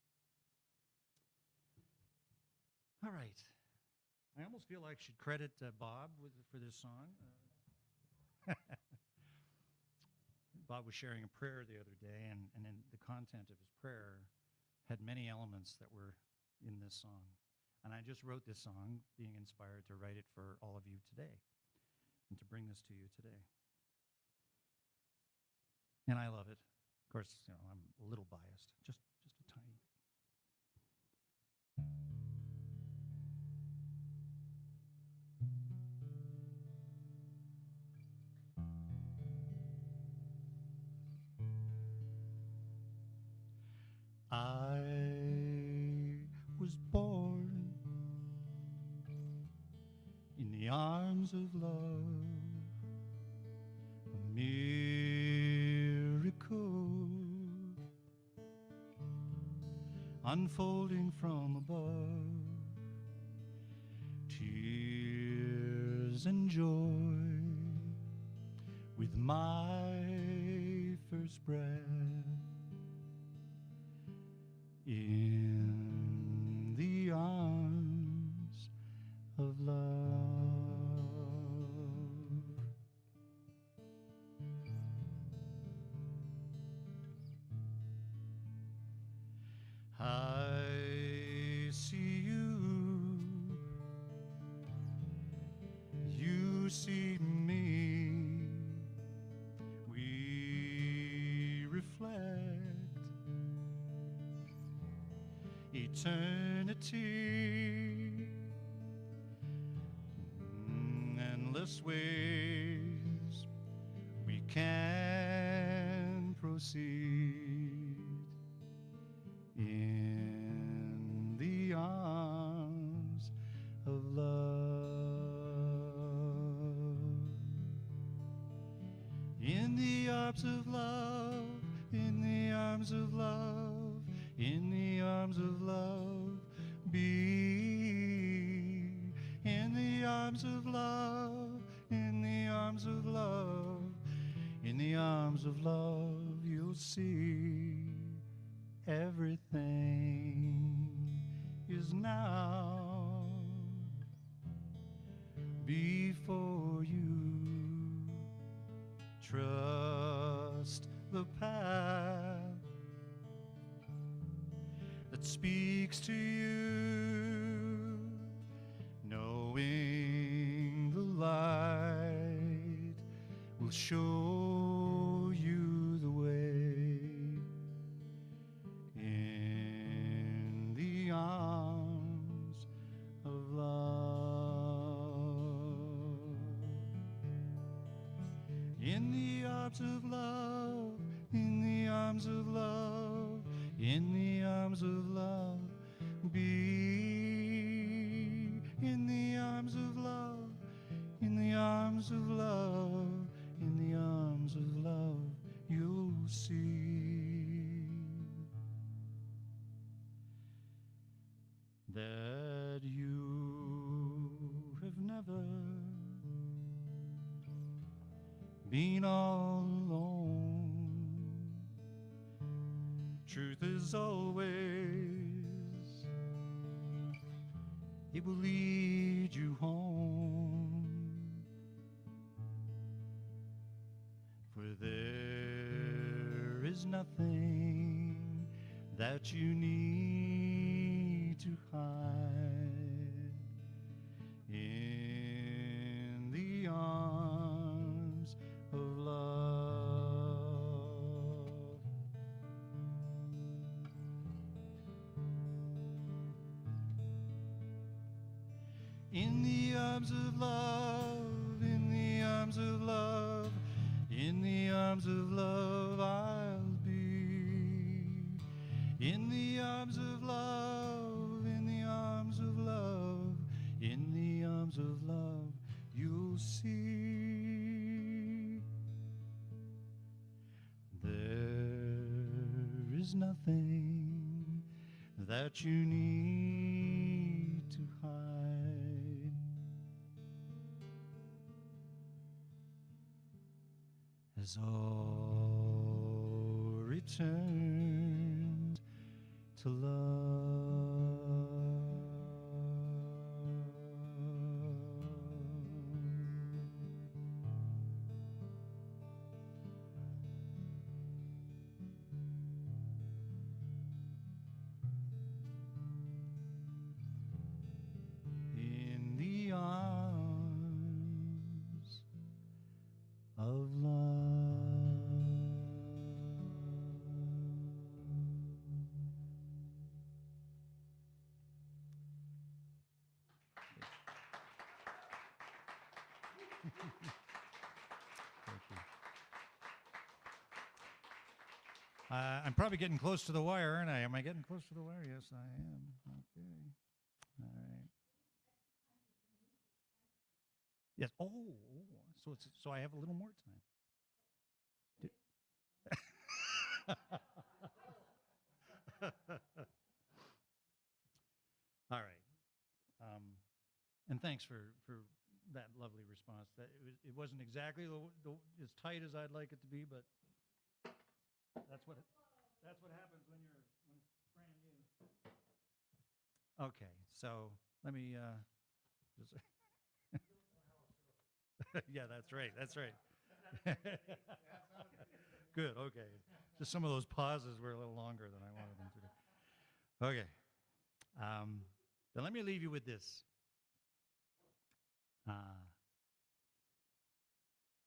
All right. I almost feel like I should credit Bob for this song. Bob was sharing a prayer the other day, and in the content of his prayer had many elements that were in this song. And I just wrote this song being inspired to write it for all of you today and to bring this to you today. And I love it. Of course, you know, I'm a little biased, just a tiny bit. I was born in the arms of love, a miracle. unfolding from above, tears and joy with my first breath in the arms of love. I see you, you see me, we reflect eternity, endless ways we can proceed in the arms of love, in the arms of love, in the arms of love, in the arms of love, be in the arms of love, in the arms of love, in the arms of love, you'll see everything is now before you. Trust the path that speaks to you, knowing the light will show you the way in the arms of love, in the arms of love, in the arms of love, in the arms of love, be in the arms of love, in the arms of love, in the arms of love, you'll see that you have never been all alone. Truth is always, it will lead you home, for there is nothing that you need to hide in the arms of love. In the arms of love, in the arms of love, in the arms of love I'll be. In the arms of love, in the arms of love, in the arms of love, you'll see there is nothing that you need to hide, as all returned to love. In the arms of love. I'm probably getting close to the wire, aren't I? Am I getting close to the wire? Yes, I am. Okay. All right. Yes. Oh, so I have a little more time. thanks for that lovely response. It wasn't exactly as tight as I'd like it to be, but that's what happens when it's brand new. Okay, so let me just yeah, that's right. Good. Okay, just some of those pauses were a little longer than I wanted them to be. Okay, then let me leave you with this.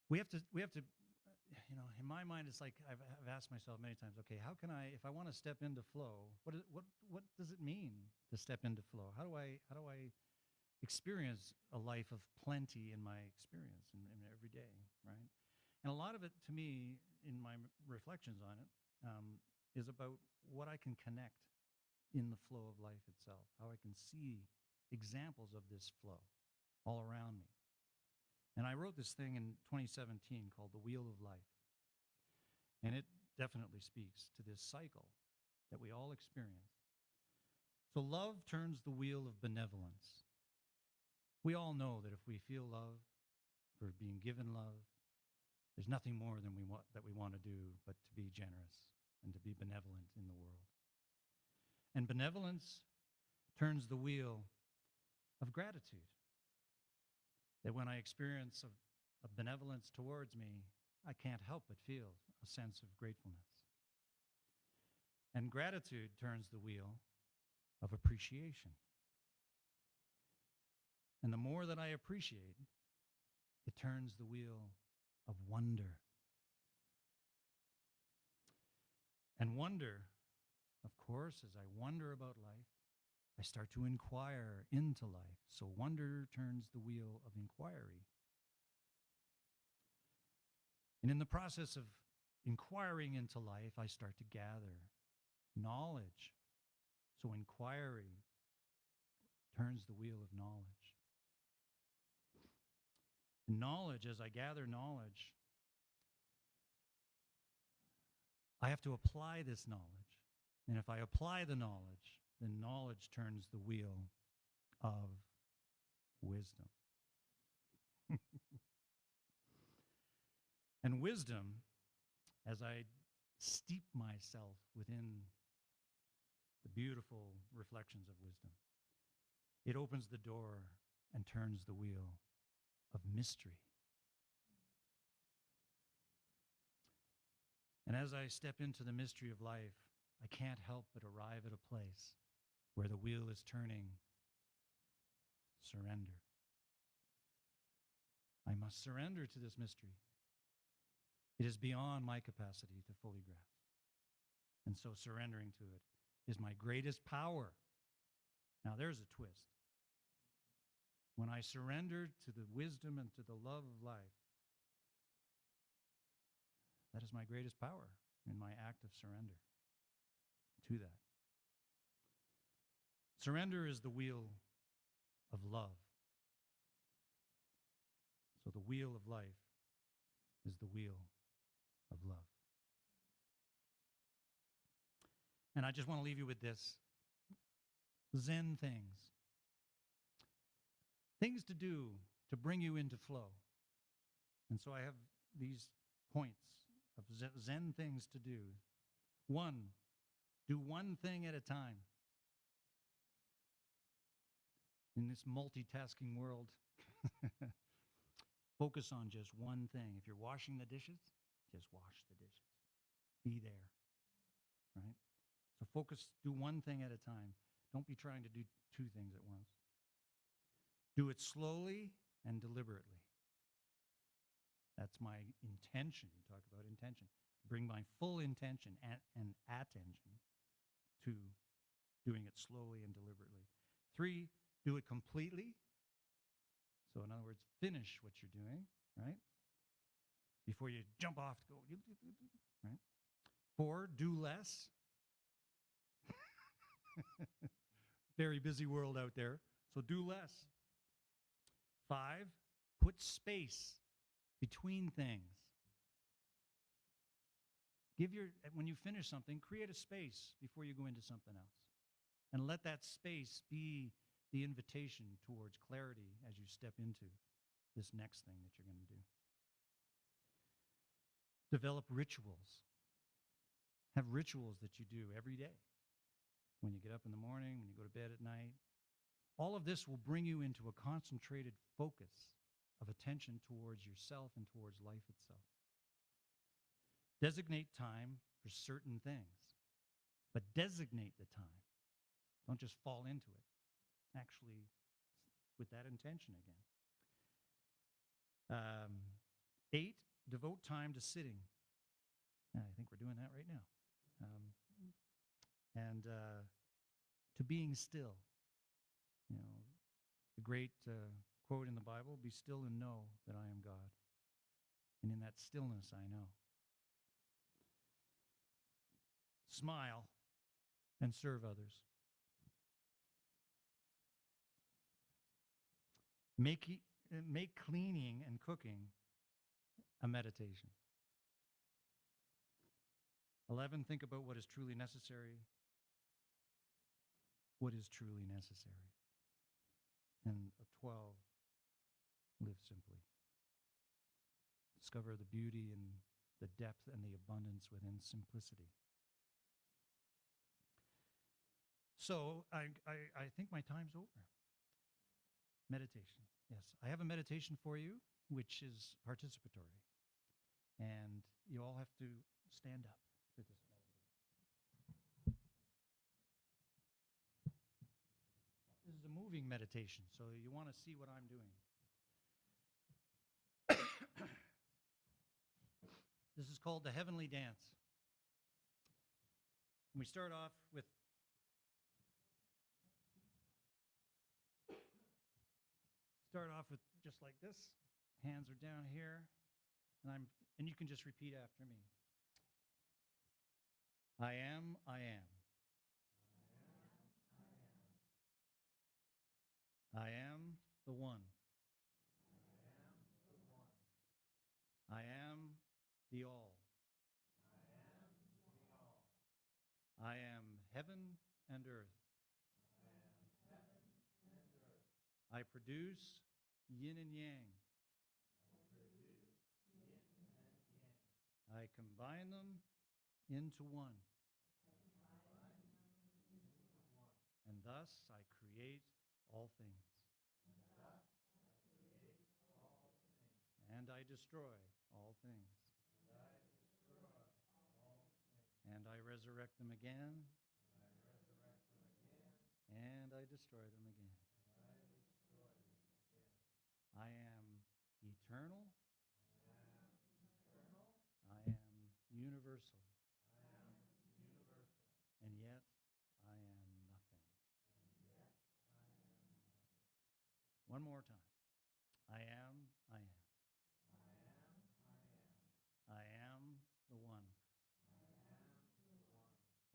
We have to, you know, in my mind, it's like I've asked myself many times, okay, how can I, if I want to step into flow, what does it mean to step into flow? How do I experience a life of plenty in my experience in every day, right? And a lot of it, to me, in my reflections on it, is about what I can connect in the flow of life itself, how I can see examples of this flow all around me. And I wrote this thing in 2017 called The Wheel of Life. And it definitely speaks to this cycle that we all experience. So love turns the wheel of benevolence. We all know that if we feel love, if we're being given love, there's nothing more than we want to do but to be generous and to be benevolent in the world. And benevolence turns the wheel of gratitude. That when I experience a benevolence towards me, I can't help but feel a sense of gratefulness. And gratitude turns the wheel of appreciation. And the more that I appreciate, it turns the wheel of wonder. And wonder, of course, as I wonder about life, I start to inquire into life. So wonder turns the wheel of inquiry. And in the process of inquiring into life, I start to gather knowledge. So inquiry turns the wheel of knowledge. And knowledge, as I gather knowledge, I have to apply this knowledge. And if I apply the knowledge, then knowledge turns the wheel of wisdom. And wisdom, as I steep myself within the beautiful reflections of wisdom, it opens the door and turns the wheel of mystery. And as I step into the mystery of life, I can't help but arrive at a place where the wheel is turning surrender. I must surrender to this mystery. It is beyond my capacity to fully grasp. And so surrendering to it is my greatest power. Now there's a twist. When I surrender to the wisdom and to the love of life, that is my greatest power in my act of surrender to that. Surrender is the wheel of love. So the wheel of life is the wheel of love. And I just want to leave you with this. Zen things. Things to do to bring you into flow. And so I have these points of Zen things to do. 1, do one thing at a time. In this multitasking world, focus on just one thing. If you're washing the dishes, just wash the dishes. Be there, right? So focus, do one thing at a time. Don't be trying to do 2 things at once. Do it slowly and deliberately. That's my intention. You talk about intention. Bring my full intention and attention to doing it slowly and deliberately. 3, do it completely. So in other words, finish what you're doing, right? Before you jump off to go, right? 4, do less. Very busy world out there, so do less. 5, put space between things. When you finish something, create a space before you go into something else. And let that space be the invitation towards clarity as you step into this next thing that you're going to do. Develop rituals. Have rituals that you do every day. When you get up in the morning, when you go to bed at night. All of this will bring you into a concentrated focus of attention towards yourself and towards life itself. Designate time for certain things, but designate the time. Don't just fall into it. Actually, with that intention again. 8, devote time to sitting. I think we're doing that right now. And to being still. You know, the great quote in the Bible, be still and know that I am God. And in that stillness, I know. Smile and serve others. Make cleaning and cooking a meditation. 11, think about what is truly necessary. What is truly necessary. And 12, live simply. Discover the beauty and the depth and the abundance within simplicity. So I think my time's over. Meditation. Yes, I have a meditation for you, which is participatory. And you all have to stand up for this meditation. This is a moving meditation, so you want to see what I'm doing. This is called the Heavenly Dance. And we start off with just like this. Hands are down here, and you can just repeat after me. I am, I am. I am the one. I am the all. I am heaven and earth. I produce yin and yang. I combine them into one. And thus I create all things. And I destroy all things. And I resurrect them again. And I destroy them again. I am eternal. I am universal. And yet I am nothing. One more time. I am, I am. I am the one.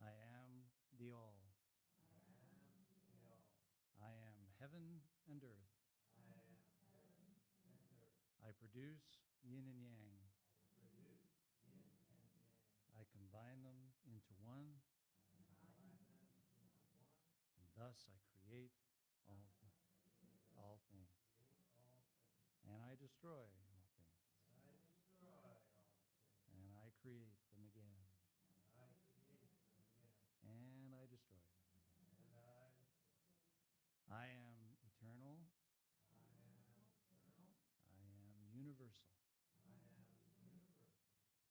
I am the all. I am heaven and earth. I produce yin and yang. I combine them into one. And thus I create all things. And I destroy all things. And I create them again. And I destroy them again. I am eternal. I am universal.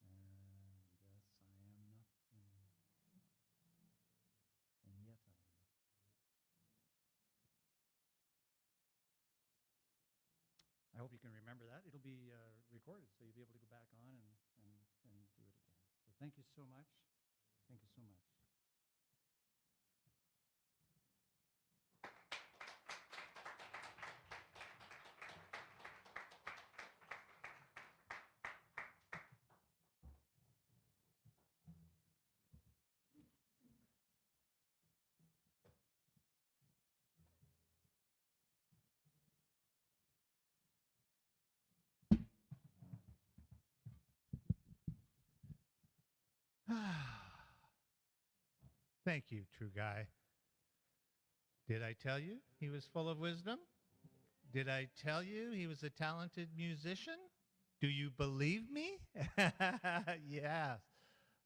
And thus I am nothing. And yet I am nothing. I hope you can remember that. It'll be recorded, so you'll be able to go back on and do it again. So thank you so much. Thank you so much. Thank you, True Guy. Did I tell you he was full of wisdom? Did I tell you he was a talented musician? Do you believe me? Yeah.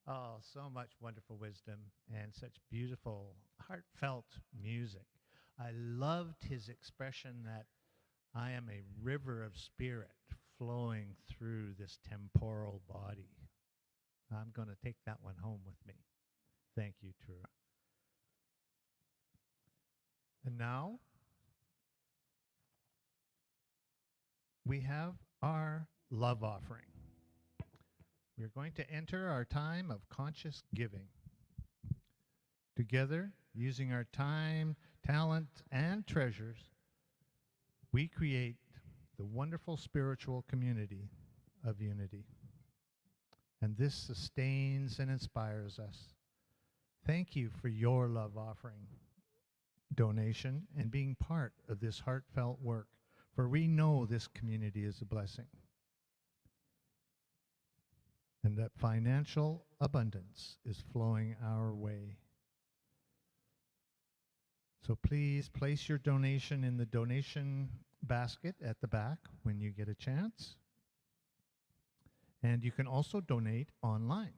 Oh, so much wonderful wisdom and such beautiful, heartfelt music. I loved his expression that I am a river of spirit flowing through this temporal body. I'm going to take that one home with me. Thank you, Trura. And now we have our love offering. We're going to enter our time of conscious giving. Together, using our time, talent, and treasures, we create the wonderful spiritual community of unity. And this sustains and inspires us. Thank you for your love offering, donation, and being part of this heartfelt work, for we know this community is a blessing, and that financial abundance is flowing our way. So please place your donation in the donation basket at the back when you get a chance. And you can also donate online.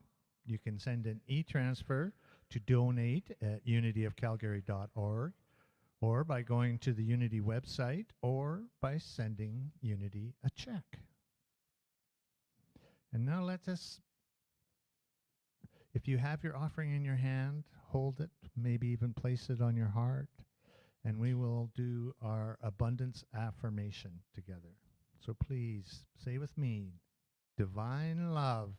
You can send an e-transfer to donate@unityofcalgary.org, or by going to the Unity website, or by sending Unity a check. And now let us, if you have your offering in your hand, hold it, maybe even place it on your heart, and we will do our abundance affirmation together. So please say with me, divine love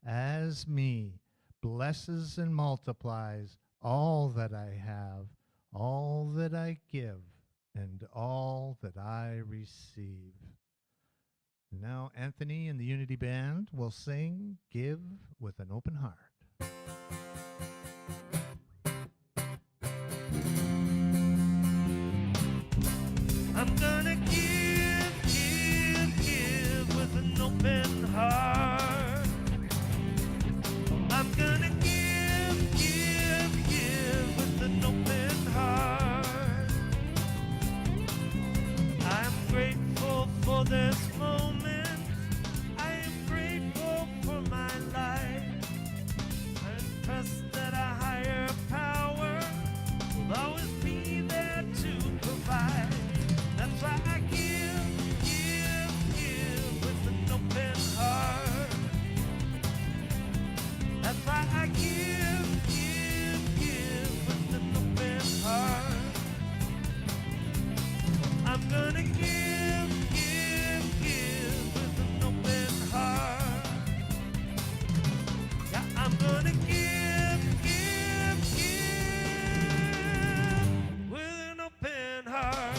as me blesses and multiplies all that I have, all that I give, and all that I receive. Now Anthony and the Unity Band will sing Give with an Open Heart. I'm gonna give with an open heart. I'm gonna give with an open heart. I'm grateful for this moment. I am grateful for my life. I trust that a higher power will always be there to provide. That's why I give with an open heart. That's why I give with an open heart. I'm gonna give with an open heart. Yeah, I'm gonna give with an open heart.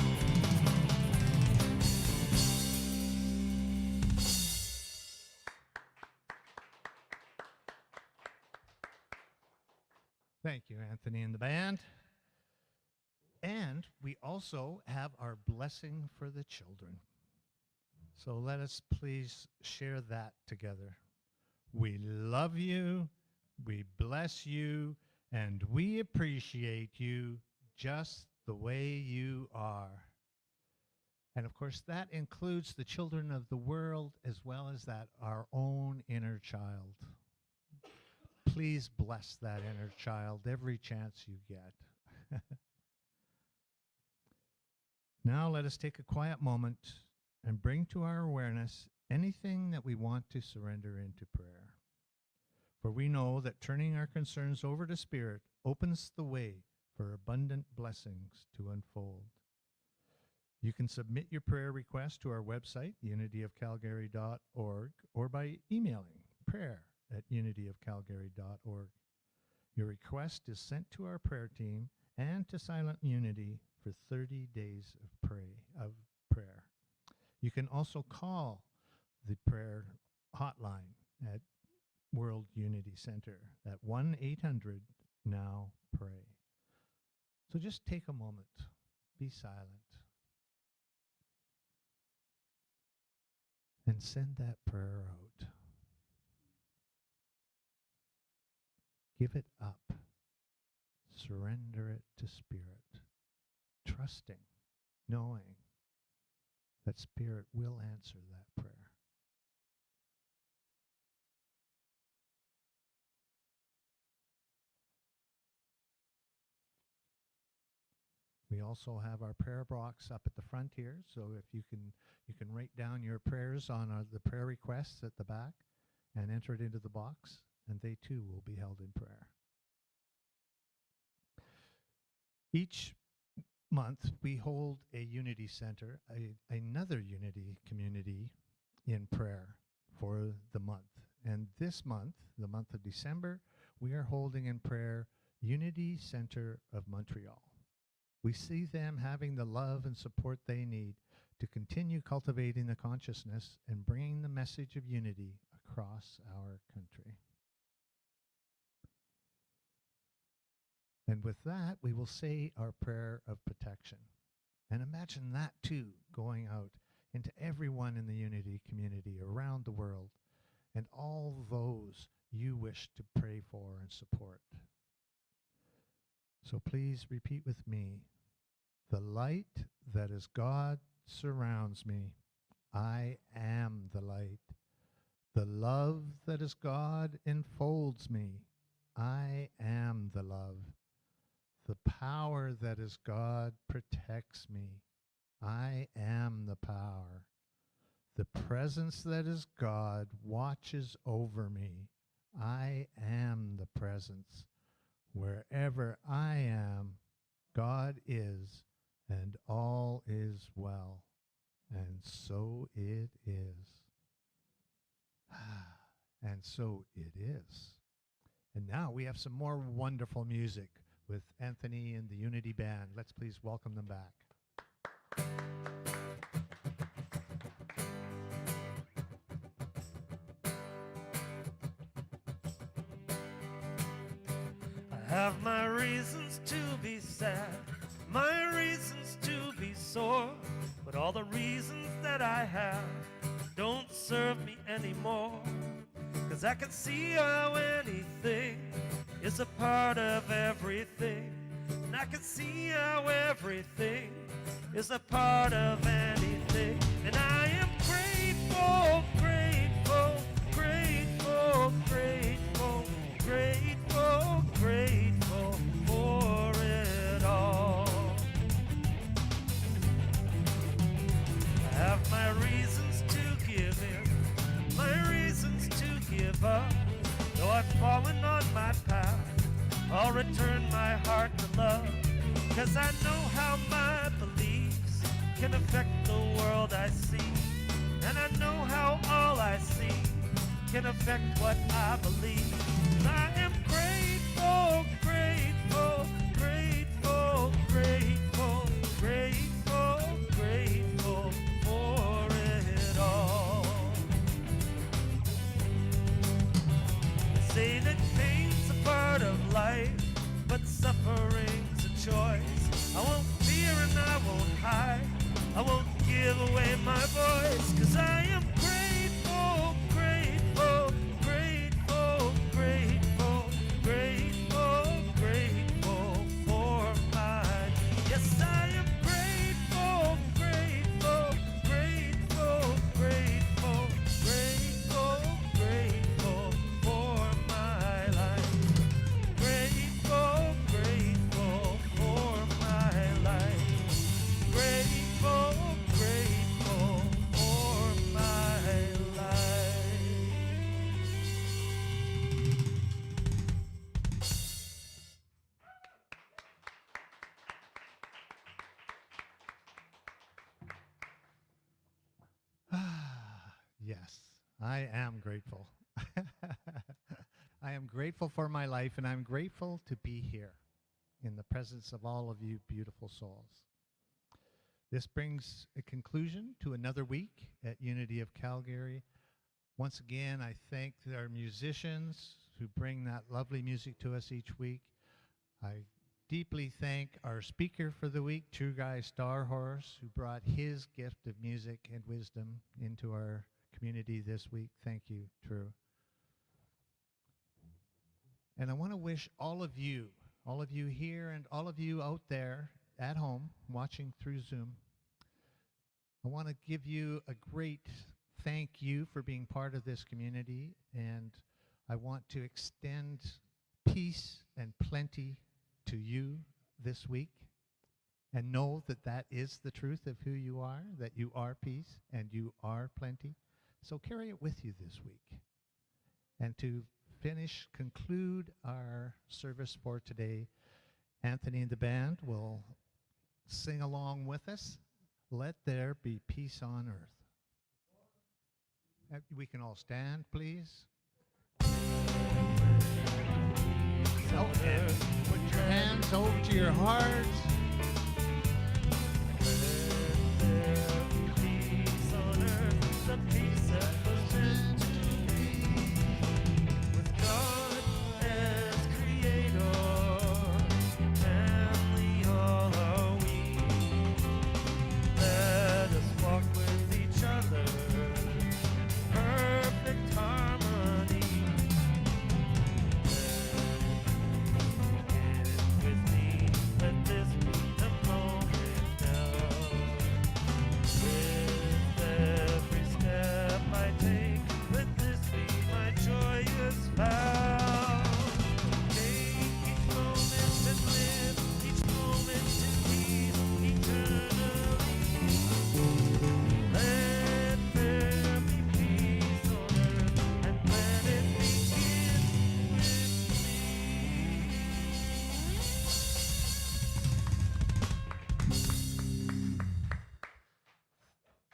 Thank you, Anthony and the band. And we also have our blessing for the children. So let us please share that together. We love you, we bless you, and we appreciate you just the way you are. And of course, that includes the children of the world as well as that our own inner child. Please bless that inner child every chance you get. Now let us take a quiet moment and bring to our awareness anything that we want to surrender into prayer. For we know that turning our concerns over to Spirit opens the way for abundant blessings to unfold. You can submit your prayer request to our website, unityofcalgary.org, or by emailing prayer@unityofcalgary.org. Your request is sent to our prayer team and to Silent Unity for 30 days of prayer. You can also call the prayer hotline at World Unity Center at 1-800-NOW-PRAY. So just take a moment, be silent, and send that prayer out. Give it up. Surrender it to Spirit. trusting, knowing that Spirit will answer that prayer. We also have our prayer box up at the front here, so if you can write down your prayers on the prayer requests at the back and enter it into the box, and they too will be held in prayer. Each month we hold a Unity Center, another Unity community in prayer for the month. And this month, the month of December, we are holding in prayer Unity Center of Montreal. We see them having the love and support they need to continue cultivating the consciousness and bringing the message of unity across our country. And with that, we will say our prayer of protection. And imagine that too, going out into everyone in the Unity community around the world and all those you wish to pray for and support. So please repeat with me. The light that is God surrounds me. I am the light. The love that is God enfolds me. I am the love. The power that is God protects me. I am the power. The presence that is God watches over me. I am the presence. Wherever I am, God is, and all is well. And so it is. And so it is. And now we have some more wonderful music with Anthony and the Unity Band. Let's please welcome them back. I have my reasons to be sad, my reasons to be sore, but all the reasons that I have don't serve me anymore. 'Cause I can see how anything is a part of everything, and I can see how everything is a part of anything. And I am grateful, grateful, grateful, grateful, grateful, grateful for it all. I have my reasons to give in, my reasons to give up. Though I've fallen on my path, I'll return my heart to love. 'Cause I know how my beliefs can affect the world I see. And I know how all I see can affect what I believe. And I am grateful, grateful, grateful, grateful, grateful, grateful for it all. Say that pain's a part of life, but suffering's a choice. I won't fear and I won't hide. I won't give away my voice. 'Cause I am grateful, grateful, grateful, grateful, grateful, grateful for my. Yes, I am grateful, grateful, grateful, grateful, grateful, grateful for my life. Grateful, grateful for my life. Grateful, grateful for my life. Yes, I am grateful. I am grateful for my life, and I'm grateful to be here in the presence of all of you beautiful souls. This brings a conclusion to another week at Unity of Calgary. Once again, I thank our musicians who bring that lovely music to us each week. I deeply thank our speaker for the week, True Guy Starhorse, who brought his gift of music and wisdom into our community this week. Thank you, True. And I want to wish all of you here and all of you out there at home watching through Zoom, I want to give you a great thank you for being part of this community, and I want to extend peace and plenty to you this week, and know that that is the truth of who you are, that you are peace and you are plenty. So carry it with you this week. And to conclude our service for today, Anthony and the band will sing along with us. Let there be peace on earth. We can all stand, please. So, and put your hands over to your hearts. Let there be peace on earth, the peace that was meant to be, with God as creator, family all are we. Let us walk with each other, perfect harmony. Get it with me, let this be the moment now. With every step I take, let this be my joyous vow. Take each moment and live each moment in peace eternally. Let there be peace on earth, and let it begin with me.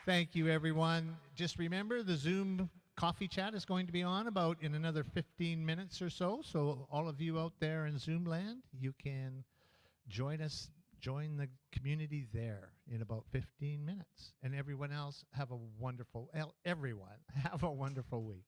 Thank you, everyone. Just remember, the Zoom coffee chat is going to be on about in another 15 minutes or so. So all of you out there in Zoom land, you can join the community there in about 15 minutes. And everyone else, have a wonderful week.